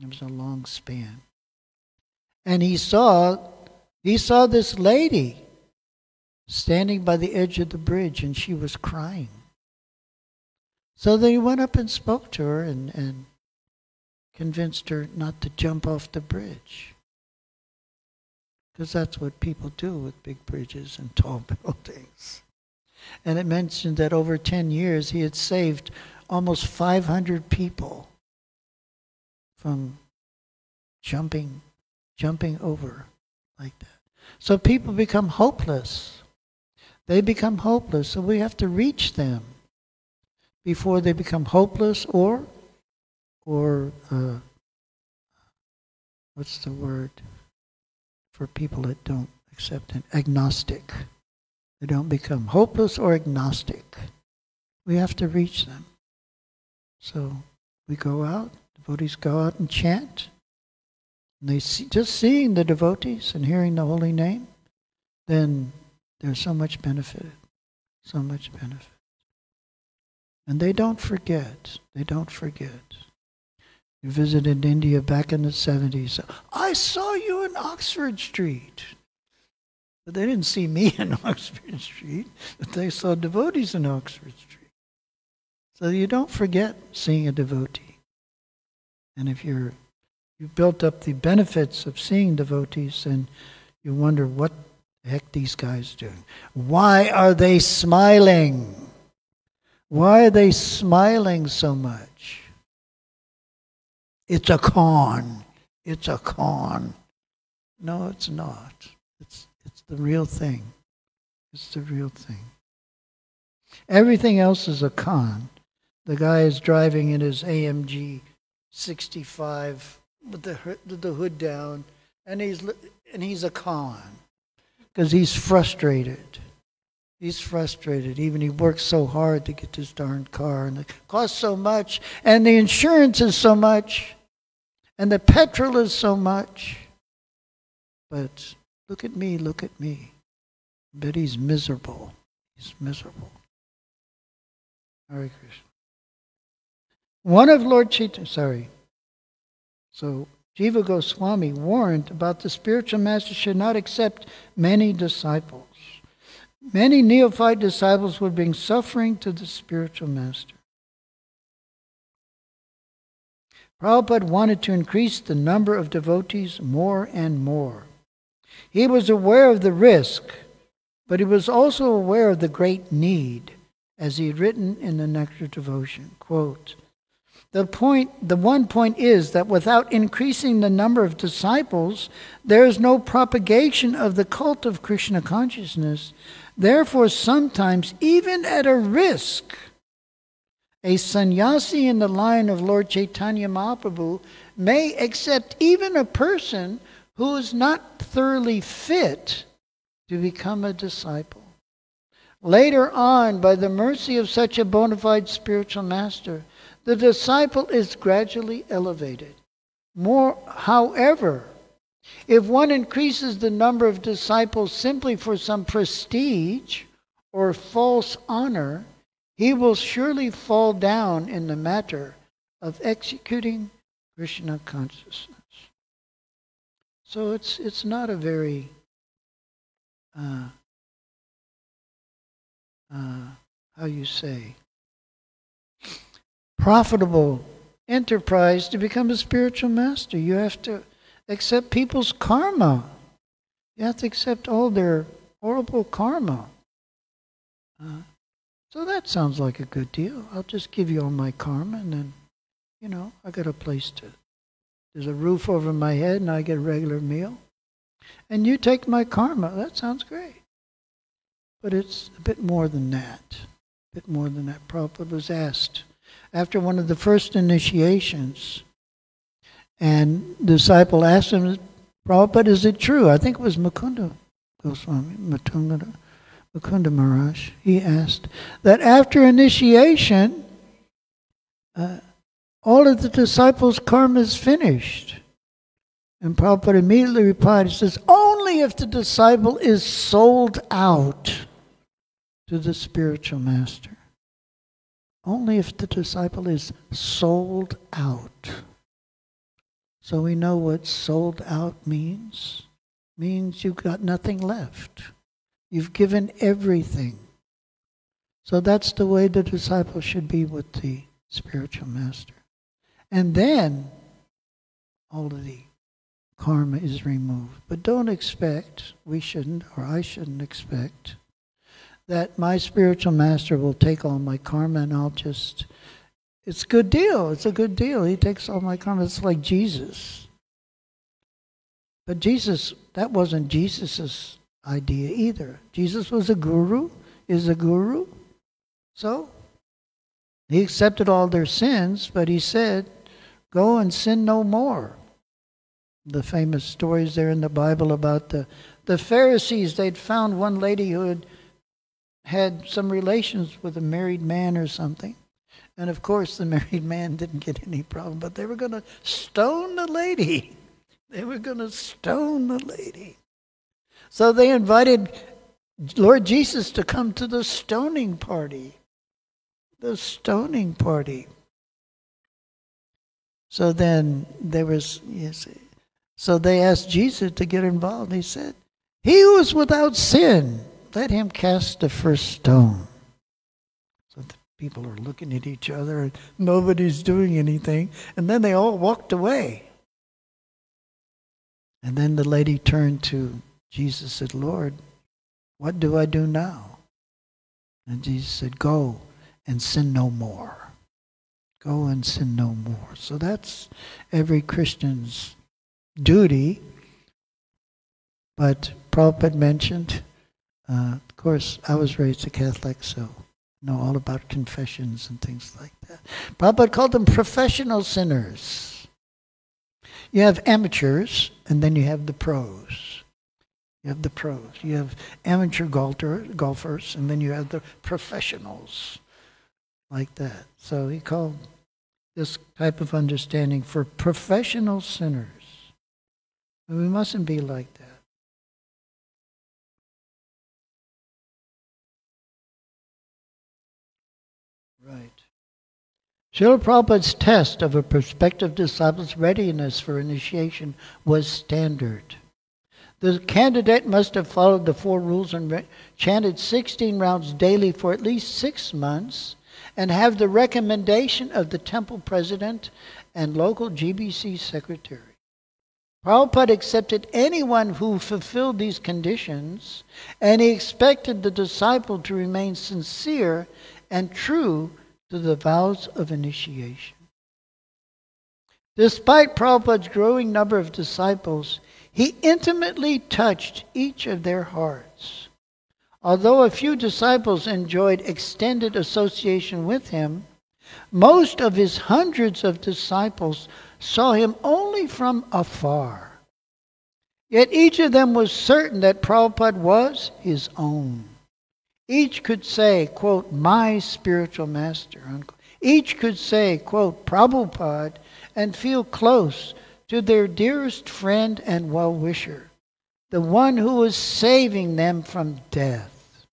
It was a long span. And he saw this lady standing by the edge of the bridge, and she was crying. So they went up and spoke to her and convinced her not to jump off the bridge. Because that's what people do with big bridges and tall buildings. And it mentioned that over 10 years he had saved almost 500 people from jumping over like that. So people become hopeless. They become hopeless, so we have to reach them before they become hopeless or what's the word for people that don't accept it? Agnostic. They don't become hopeless or agnostic. We have to reach them. So we go out, devotees go out and chant. And they see, just seeing the devotees and hearing the holy name, then there's so much benefit. So much benefit. And they don't forget. They don't forget. We visited India back in the 70s. I saw you in Oxford Street. But they didn't see me in Oxford Street, but they saw devotees in Oxford Street. So you don't forget seeing a devotee. And if you've built up the benefits of seeing devotees, then you wonder what the heck these guys doing. Why are they smiling? Why are they smiling so much? It's a con. It's a con. No, it's not. It's the real thing. It's the real thing. Everything else is a con. The guy is driving in his AMG 65 with the hood down, and he's a con because he's frustrated. He's frustrated. Even he works so hard to get this darn car, and it costs so much, and the insurance is so much, and the petrol is so much. But look at me, look at me. But he's miserable. He's miserable. Hare Krishna. One of Lord Chaitanya, So Jiva Goswami warned about the spiritual master should not accept many disciples. Many neophyte disciples would bring suffering to the spiritual master. Prabhupada wanted to increase the number of devotees more and more. He was aware of the risk, but he was also aware of the great need, as he had written in the Nectar Devotion. Quote, the one point is that without increasing the number of disciples, there is no propagation of the cult of Krishna consciousness. Therefore, sometimes, even at a risk, a sannyasi in the line of Lord Chaitanya Mahaprabhu may accept even a person who is not thoroughly fit to become a disciple. Later on, by the mercy of such a bona fide spiritual master, the disciple is gradually elevated. However, if one increases the number of disciples simply for some prestige or false honor, he will surely fall down in the matter of executing Krishna consciousness. So it's not a very profitable enterprise to become a spiritual master. You have to accept people's karma. You have to accept all their horrible karma. So that sounds like a good deal. I'll just give you all my karma, and then, I got a place to. There's a roof over my head, and I get a regular meal. And you take my karma. That sounds great. But it's a bit more than that. A bit more than that. Prabhupada was asked after one of the first initiations, and the disciple asked him, Prabhupada, is it true? I think it was Mukunda Goswami, Mukunda Maharaj. He asked that after initiation, all of the disciples' karma is finished. And Prabhupada immediately replied, he says, only if the disciple is sold out to the spiritual master. Only if the disciple is sold out. So we know what sold out means. Means you've got nothing left. You've given everything. So that's the way the disciple should be with the spiritual master. And then all of the karma is removed. But don't expect, we shouldn't, or I shouldn't expect, that my spiritual master will take all my karma and I'll just, it's a good deal. It's a good deal. He takes all my karma. It's like Jesus. But Jesus, that wasn't Jesus's idea either. Jesus was a guru, is a guru. So he accepted all their sins, but he said, go and sin no more. The famous stories there in the Bible about the Pharisees. They'd found one lady who had some relations with a married man or something. And of course the married man didn't get any problem, but they were going to stone the lady. They were going to stone the lady. So they invited Lord Jesus to come to the stoning party. The stoning party. So then there was, so they asked Jesus to get involved. He said, he who is without sin, let him cast the first stone. So the people are looking at each other and nobody's doing anything. And then they all walked away. And then the lady turned to Jesus and said, Lord, what do I do now? And Jesus said, go and sin no more. Go and sin no more. So that's every Christian's duty. But Prabhupada mentioned, of course, I was raised a Catholic, so I know all about confessions and things like that. Prabhupada called them professional sinners. You have amateurs, and then you have the pros. You have the pros. You have amateur golfers, and then you have the professionals, like that. So he called this type of understanding for professional sinners. And we mustn't be like that. Right. Srila Prabhupada's test of a prospective disciple's readiness for initiation was standard. The candidate must have followed the 4 rules and chanted 16 rounds daily for at least 6 months and have the recommendation of the temple president and local GBC secretary. Prabhupada accepted anyone who fulfilled these conditions, and he expected the disciple to remain sincere and true to the vows of initiation. Despite Prabhupada's growing number of disciples, he intimately touched each of their hearts. Although a few disciples enjoyed extended association with him, most of his hundreds of disciples saw him only from afar. Yet each of them was certain that Prabhupada was his own. Each could say, quote, my spiritual master, unquote. Each could say, quote, Prabhupada, and feel close to their dearest friend and well-wisher, the one who was saving them from death.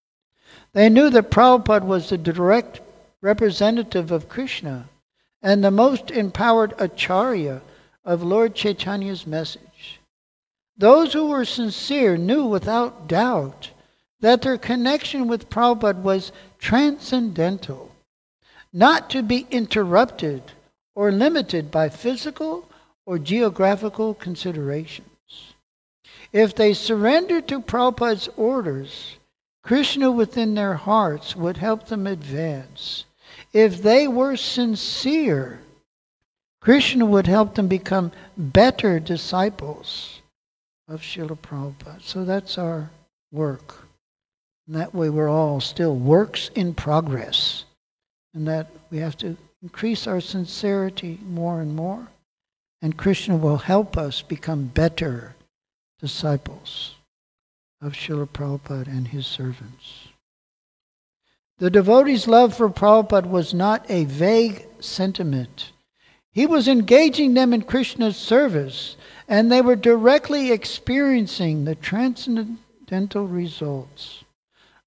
They knew that Prabhupada was the direct representative of Krishna and the most empowered acharya of Lord Chaitanya's message. Those who were sincere knew without doubt that their connection with Prabhupada was transcendental, not to be interrupted or limited by physical or geographical considerations. If they surrendered to Prabhupada's orders, Krishna within their hearts would help them advance. If they were sincere, Krishna would help them become better disciples of Srila Prabhupada. So that's our work. And that way we're all still works in progress. And that we have to increase our sincerity more and more. And Krishna will help us become better disciples of Srila Prabhupada and his servants. The devotee's love for Prabhupada was not a vague sentiment. He was engaging them in Krishna's service, and they were directly experiencing the transcendental results.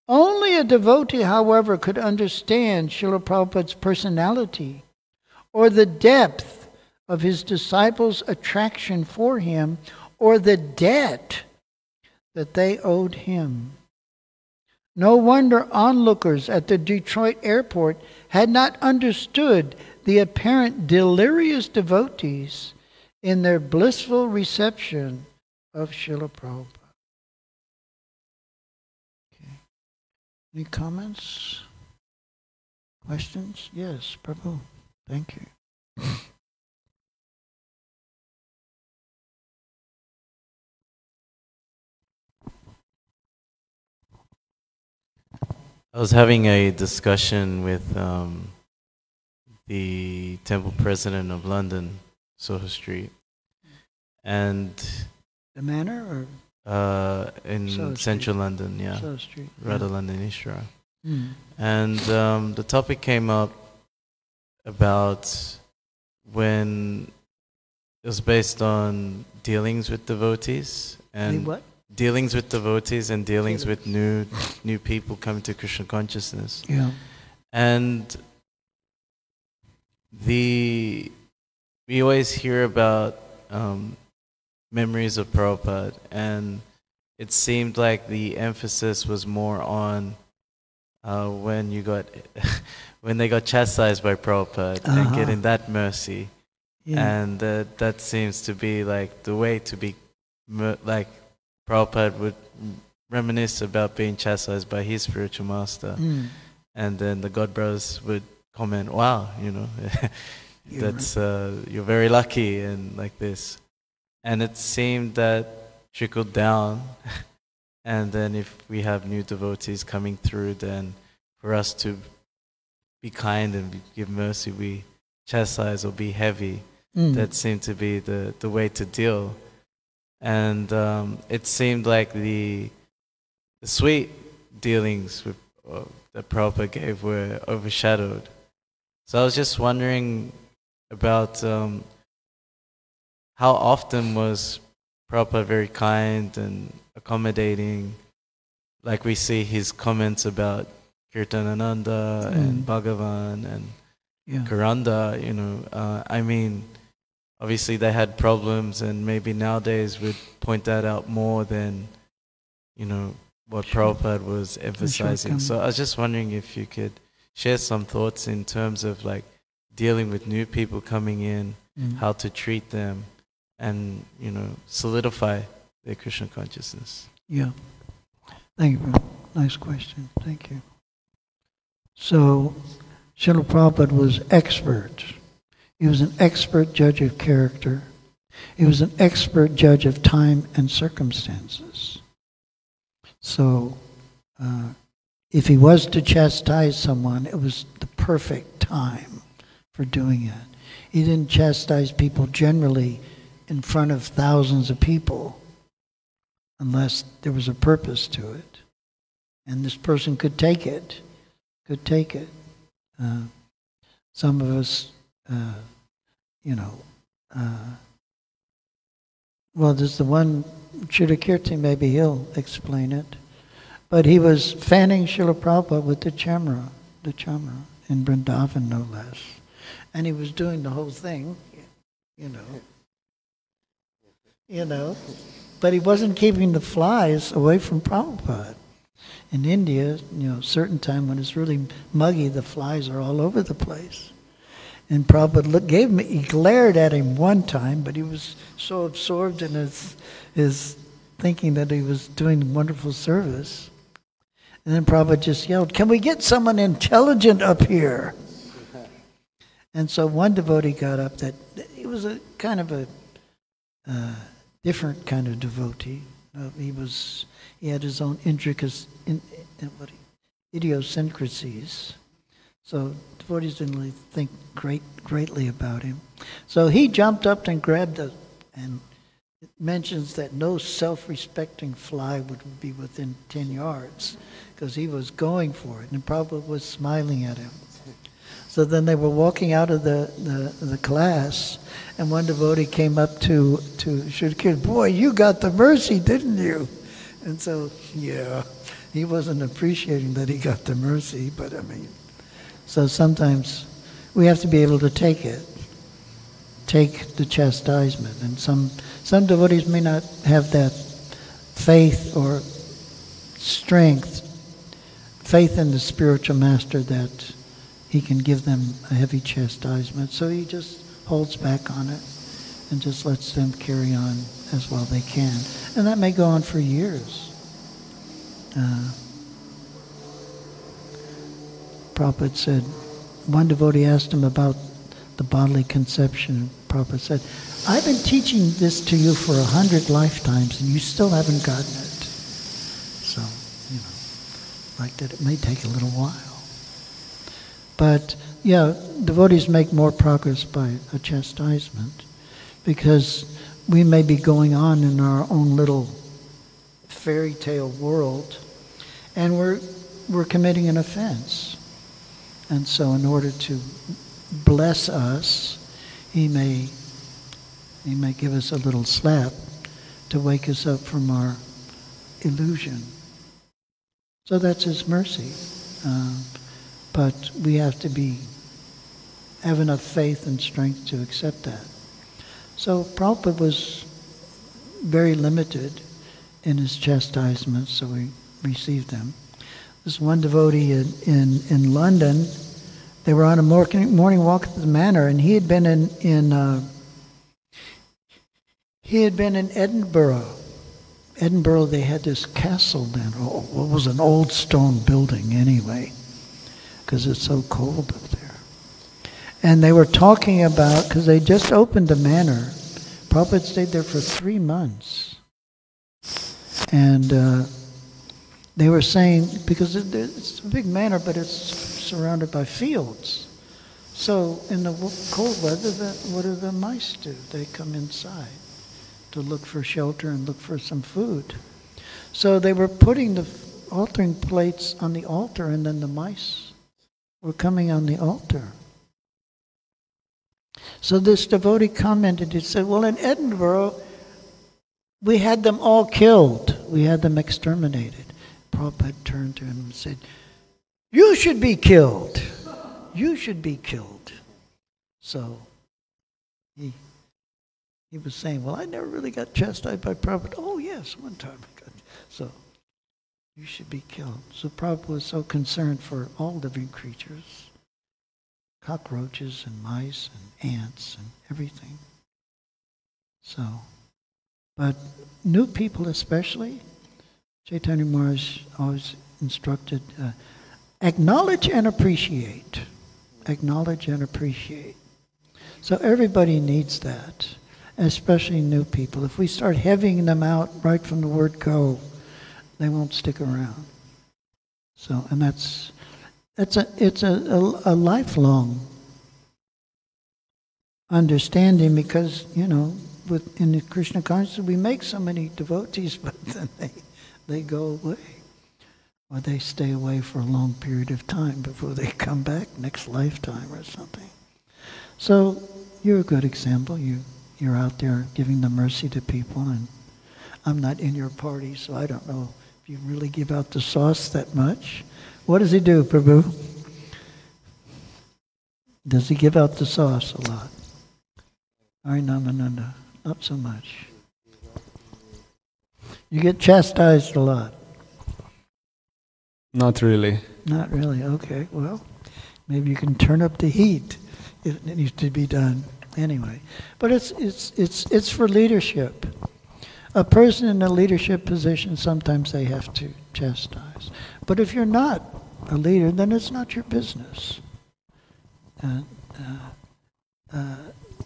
Only a devotee, however, could understand Srila Prabhupada's personality or the depth of his disciples' attraction for him or the debt that they owed him. No wonder onlookers at the Detroit airport had not understood the apparent delirious devotees in their blissful reception of Srila Prabhupada. Okay. Any comments? Questions? Yes, Prabhu. Thank you. I was having a discussion with the temple president of London, Soho Street, and The manor or in Soho central Street. London, yeah, Soho Street? rather London Ishra. Mm. And the topic came up about when it was based on dealings with devotees and what? dealings with devotees and dealings with new people coming to Krishna consciousness. Yeah. And we always hear about memories of Prabhupada, and it seemed like the emphasis was more on when they got chastised by Prabhupada and getting that mercy. Yeah. And that seems to be like the way to be, like Prabhupada would reminisce about being chastised by his spiritual master. Mm. And then the God brothers would comment, wow, that's you're very lucky, and like this. And it seemed that trickled down. And then if we have new devotees coming through, then for us to be kind and give mercy, we chastise or be heavy. Mm. That seemed to be the way to deal. And it seemed like the sweet dealings with, that Prabhupada gave were overshadowed. So I was just wondering about how often was Prabhupada very kind and accommodating, like we see his comments about Kirtanananda and Bhagavan and Karanda, I mean, obviously they had problems, and maybe nowadays we'd point that out more than, what Prabhupada was emphasizing. So I was just wondering if you could share some thoughts in terms of like dealing with new people coming in, how to treat them, and, solidify their Krishna consciousness. Yeah. Thank you. Nice question. Thank you. So, Srila Prabhupada was expert. He was an expert judge of character. He was an expert judge of time and circumstances. So, if he was to chastise someone, it was the perfect time for doing it. He didn't chastise people generally in front of thousands of people unless there was a purpose to it. And this person could take it. Some of us, well, there's the one, Chudakirti, maybe he'll explain it. But he was fanning Srila Prabhupada with the chamra, in Vrindavan, no less. And he was doing the whole thing, but he wasn't keeping the flies away from Prabhupada. In India, certain time when it's really muggy, the flies are all over the place. And Prabhupada he glared at him one time, but he was so absorbed in his thinking that he was doing wonderful service. And then Prabhupada just yelled, "Can we get someone intelligent up here?" And so one devotee got up he was a kind of a different kind of devotee. He had his own idiosyncrasies. So devotees didn't really think greatly about him. So he jumped up and grabbed and it mentions that no self-respecting fly would be within 10 yards because he was going for it, and Prabhupada was smiling at him. So then they were walking out of the class, and one devotee came up to Sridhar, "Boy, you got the mercy, didn't you?" And so, yeah, he wasn't appreciating that he got the mercy, but so sometimes we have to be able to take it. take the chastisement. And some devotees may not have that faith or strength, faith in the spiritual master that he can give them a heavy chastisement. So he just holds back on it and just lets them carry on as well they can. And that may go on for years. Prabhupada said, one devotee asked him about the bodily conception. Prabhupada said, I've been teaching this to you for 100 lifetimes and you still haven't gotten it. So, like that, it may take a little while. But, yeah, devotees make more progress by a chastisement because we may be going on in our own little fairy tale world and we're committing an offense. And so in order to bless us, he may give us a little slap to wake us up from our illusion. So that's his mercy. But we have to have enough faith and strength to accept that. So Prabhupada was very limited in his chastisements, so we received them. This one devotee in London, they were on a morning walk at the manor, and he had been in Edinburgh. Edinburgh, they had this castle then. It was an old stone building anyway, because it's so cold up there. And they were talking about, because they just opened the manor. Prabhupada stayed there for 3 months. And they were saying, because it's a big manor, but it's surrounded by fields. So in the cold weather, what do the mice do? They come inside to look for shelter and look for some food. So they were putting the altering plates on the altar, and then the mice were coming on the altar. So this devotee commented, he said, well, in Edinburgh, we had them all killed. We had them exterminated. Prabhupada turned to him and said, you should be killed. You should be killed. So he was saying, well, I never really got chastised by Prabhupada. Oh, yes, one time I got. So you should be killed. So Prabhupada was so concerned for all living creatures, cockroaches and mice and ants and everything. So, but new people especially, Chaitanya Maharaj always instructed, acknowledge and appreciate. Acknowledge and appreciate. So everybody needs that, especially new people. If we start heavying them out right from the word go, they won't stick around. So, and it's a lifelong understanding because, in the Krishna consciousness, we make so many devotees, but then they go away. Or they stay away for a long period of time before they come back next lifetime or something. So you're a good example. You're out there giving the mercy to people, and I'm not in your party, so I don't know if you really give out the sauce that much. What does he do, Prabhu? Does he give out the sauce a lot? Arinamananda, not so much. You get chastised a lot. Not really. Not really, okay. Well, maybe you can turn up the heat if it needs to be done. Anyway, but it's for leadership. A person in a leadership position, sometimes they have to chastise. But if you're not a leader, then it's not your business.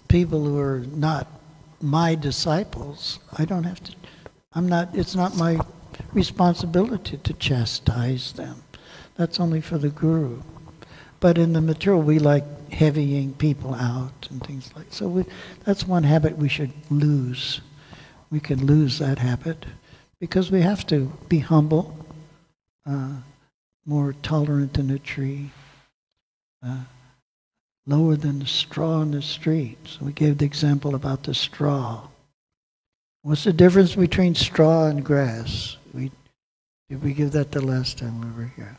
People who are not my disciples, I don't have to, it's not my responsibility to chastise them. That's only for the guru. But in the material, we like heavying people out and things like that. So that's one habit we should lose. We could lose that habit because we have to be humble, more tolerant than a tree, lower than the straw in the street. So we gave the example about the straw. What's the difference between straw and grass? Did we give that the last time we were here?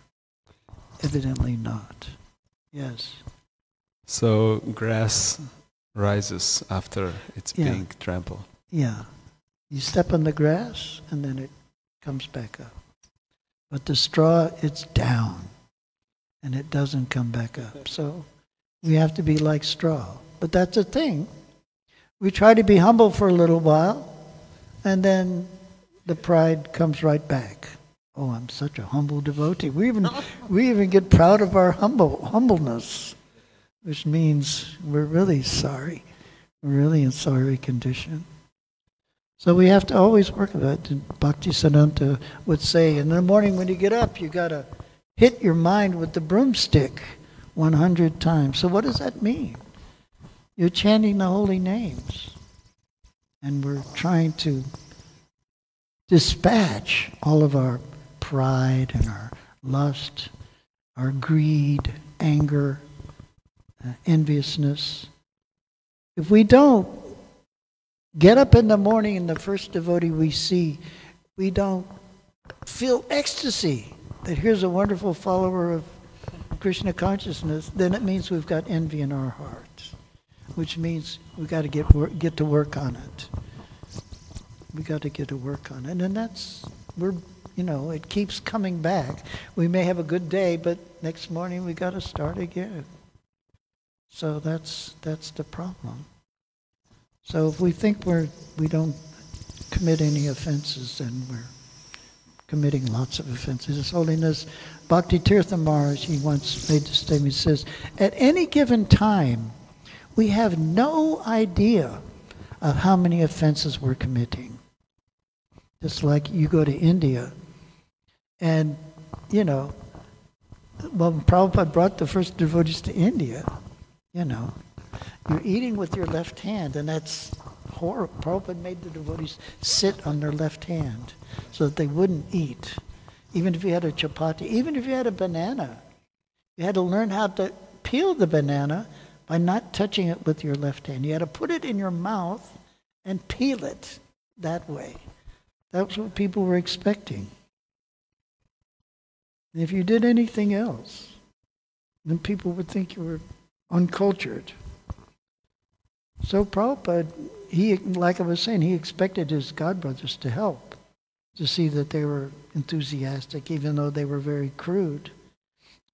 Evidently not. Yes. So grass rises after it's being trampled. Yeah. You step on the grass and then it comes back up. But the straw, it's down and it doesn't come back up. So we have to be like straw. But that's the thing. We try to be humble for a little while and then the pride comes right back. Oh, I'm such a humble devotee. We even get proud of our humbleness, which means we're really sorry. We're really in sorry condition. So we have to always work with it. And Bhaktisiddhanta would say, in the morning when you get up, you got to hit your mind with the broomstick 100 times. So what does that mean? You're chanting the holy names. And we're trying to dispatch all of our pride and our lust, our greed, anger, enviousness. If we don't get up in the morning and the first devotee we see, we don't feel ecstasy that here's a wonderful follower of Krishna consciousness, then it means we've got envy in our hearts, which means we've got to get to work on it. We got to get to work on it. And it keeps coming back. We may have a good day, but next morning we got to start again. So that's the problem. So if we think we don't commit any offenses, then we're committing lots of offenses. His Holiness Bhakti Tirtha Maharaj, he once made the statement, he says, at any given time, we have no idea of how many offenses we're committing. Just like you go to India, and, when Prabhupada brought the first devotees to India, you're eating with your left hand, and that's horrible. Prabhupada made the devotees sit on their left hand so that they wouldn't eat. Even if you had a chapati, even if you had a banana, you had to learn how to peel the banana by not touching it with your left hand. You had to put it in your mouth and peel it that way. That's what people were expecting. And if you did anything else, then people would think you were uncultured. So Prabhupada, like I was saying, he expected his godbrothers to help, to see that they were enthusiastic, even though they were very crude.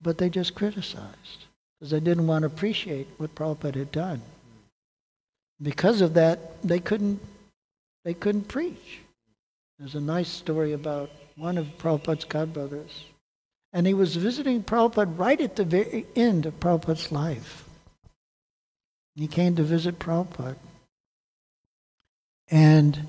But they just criticized, because they didn't want to appreciate what Prabhupada had done. Because of that, they couldn't preach. There's a nice story about one of Prabhupada's godbrothers, and he was visiting Prabhupada right at the very end of Prabhupada's life. He came to visit Prabhupada. And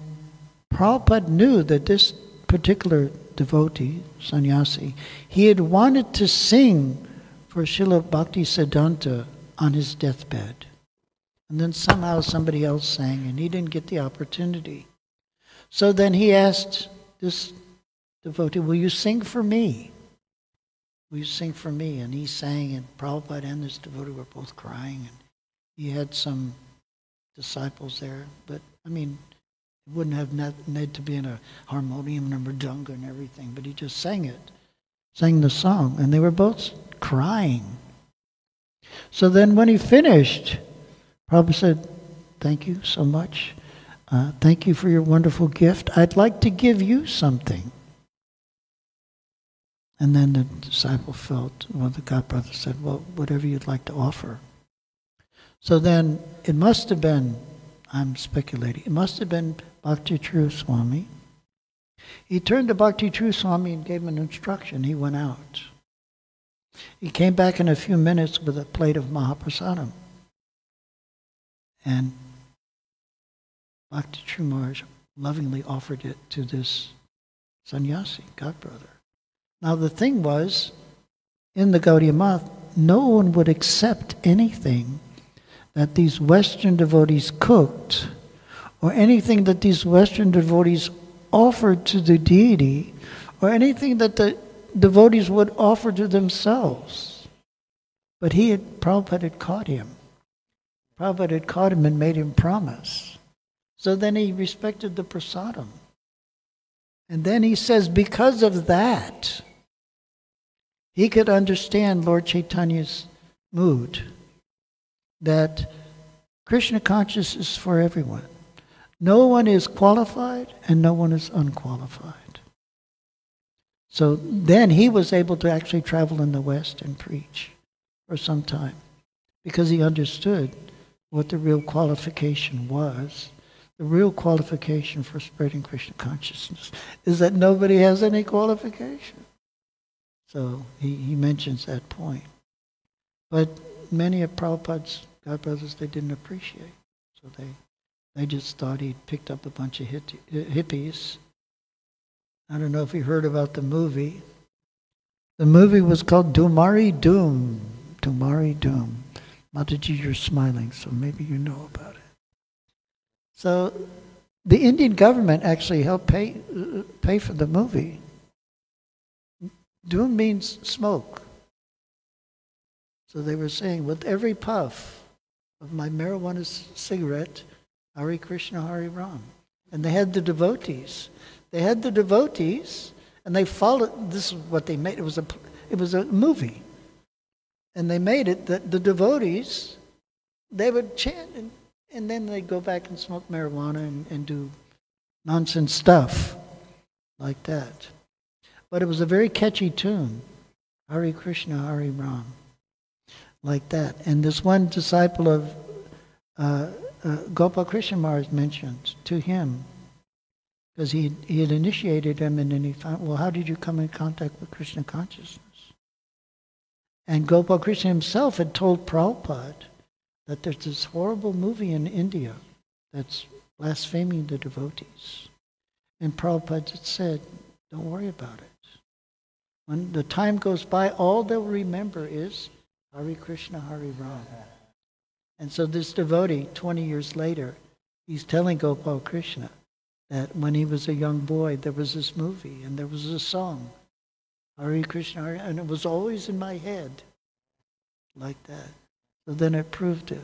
Prabhupada knew that this particular devotee, sannyasi, he had wanted to sing for Srila Bhaktisiddhanta on his deathbed. And then somehow somebody else sang, and he didn't get the opportunity. So then he asked this devotee, will you sing for me? Will you sing for me? And he sang, and Prabhupada and this devotee were both crying. And he had some disciples there, but it wouldn't have need to be in a harmonium and a mridanga and everything, but he just sang the song, and they were both crying. So then when he finished, Prabhupada said, thank you so much. Thank you for your wonderful gift. I'd like to give you something. And then the disciple the godbrother said, well, whatever you'd like to offer. So then it must have been, I'm speculating, it must have been Bhakti True Swami. He turned to Bhakti True Swami and gave him an instruction. He went out. He came back in a few minutes with a plate of Mahaprasadam. And Bhakti True Maharaj lovingly offered it to this sannyasi, godbrother. Now the thing was, in the Gaudiya Math, no one would accept anything that these Western devotees cooked, or anything that these Western devotees offered to the deity, or anything that the devotees would offer to themselves. But Prabhupada had caught him. Prabhupada had caught him and made him promise. So then he respected the prasadam. And then he says, because of that, he could understand Lord Chaitanya's mood, that Krishna consciousness is for everyone. No one is qualified and no one is unqualified. So then he was able to actually travel in the West and preach for some time because he understood what the real qualification was. The real qualification for spreading Krishna consciousness is that nobody has any qualification. So he mentions that point. But many of Prabhupada's godbrothers, they didn't appreciate. So they just thought he'd picked up a bunch of hippies. I don't know if you heard about the movie. The movie was called Dumari Doom. Dumari Doom. Mataji, you're smiling, so maybe you know about it. So the Indian government actually helped pay for the movie. Doom means smoke. So they were saying, with every puff of my marijuana cigarette, Hare Krishna, Hare Ram. And they had the devotees. And they followed. This is what they made. It was a movie. And they made it that the devotees, they would chant, and then they'd go back and smoke marijuana and do nonsense stuff like that. But it was a very catchy tune. Hare Krishna, Hare Ram. Like that. And this one disciple of Gopal Krishna Maharaj mentioned to him, because he had initiated him, and then he found, well, how did you come in contact with Krishna consciousness? And Gopal Krishna himself had told Prabhupada that there's this horrible movie in India that's blaspheming the devotees. And Prabhupada had said, don't worry about it. When the time goes by, all they'll remember is Hare Krishna, Hare Ram. And so this devotee, 20 years later, he's telling Gopal Krishna that when he was a young boy, there was this movie and there was a song, Hare Krishna, Hare, and it was always in my head, like that. So then it proved it.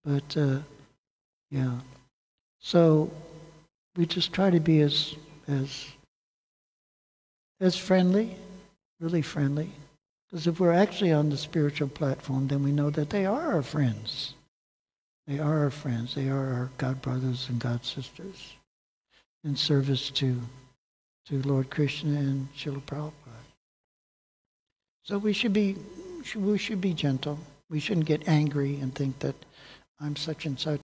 But, yeah. So we just try to be as friendly, really friendly. Because if we're actually on the spiritual platform, then we know that they are our friends. They are our friends. They are our God brothers and God sisters in service to Lord Krishna and Srila Prabhupada. So we should be gentle. We shouldn't get angry and think that I'm such and such.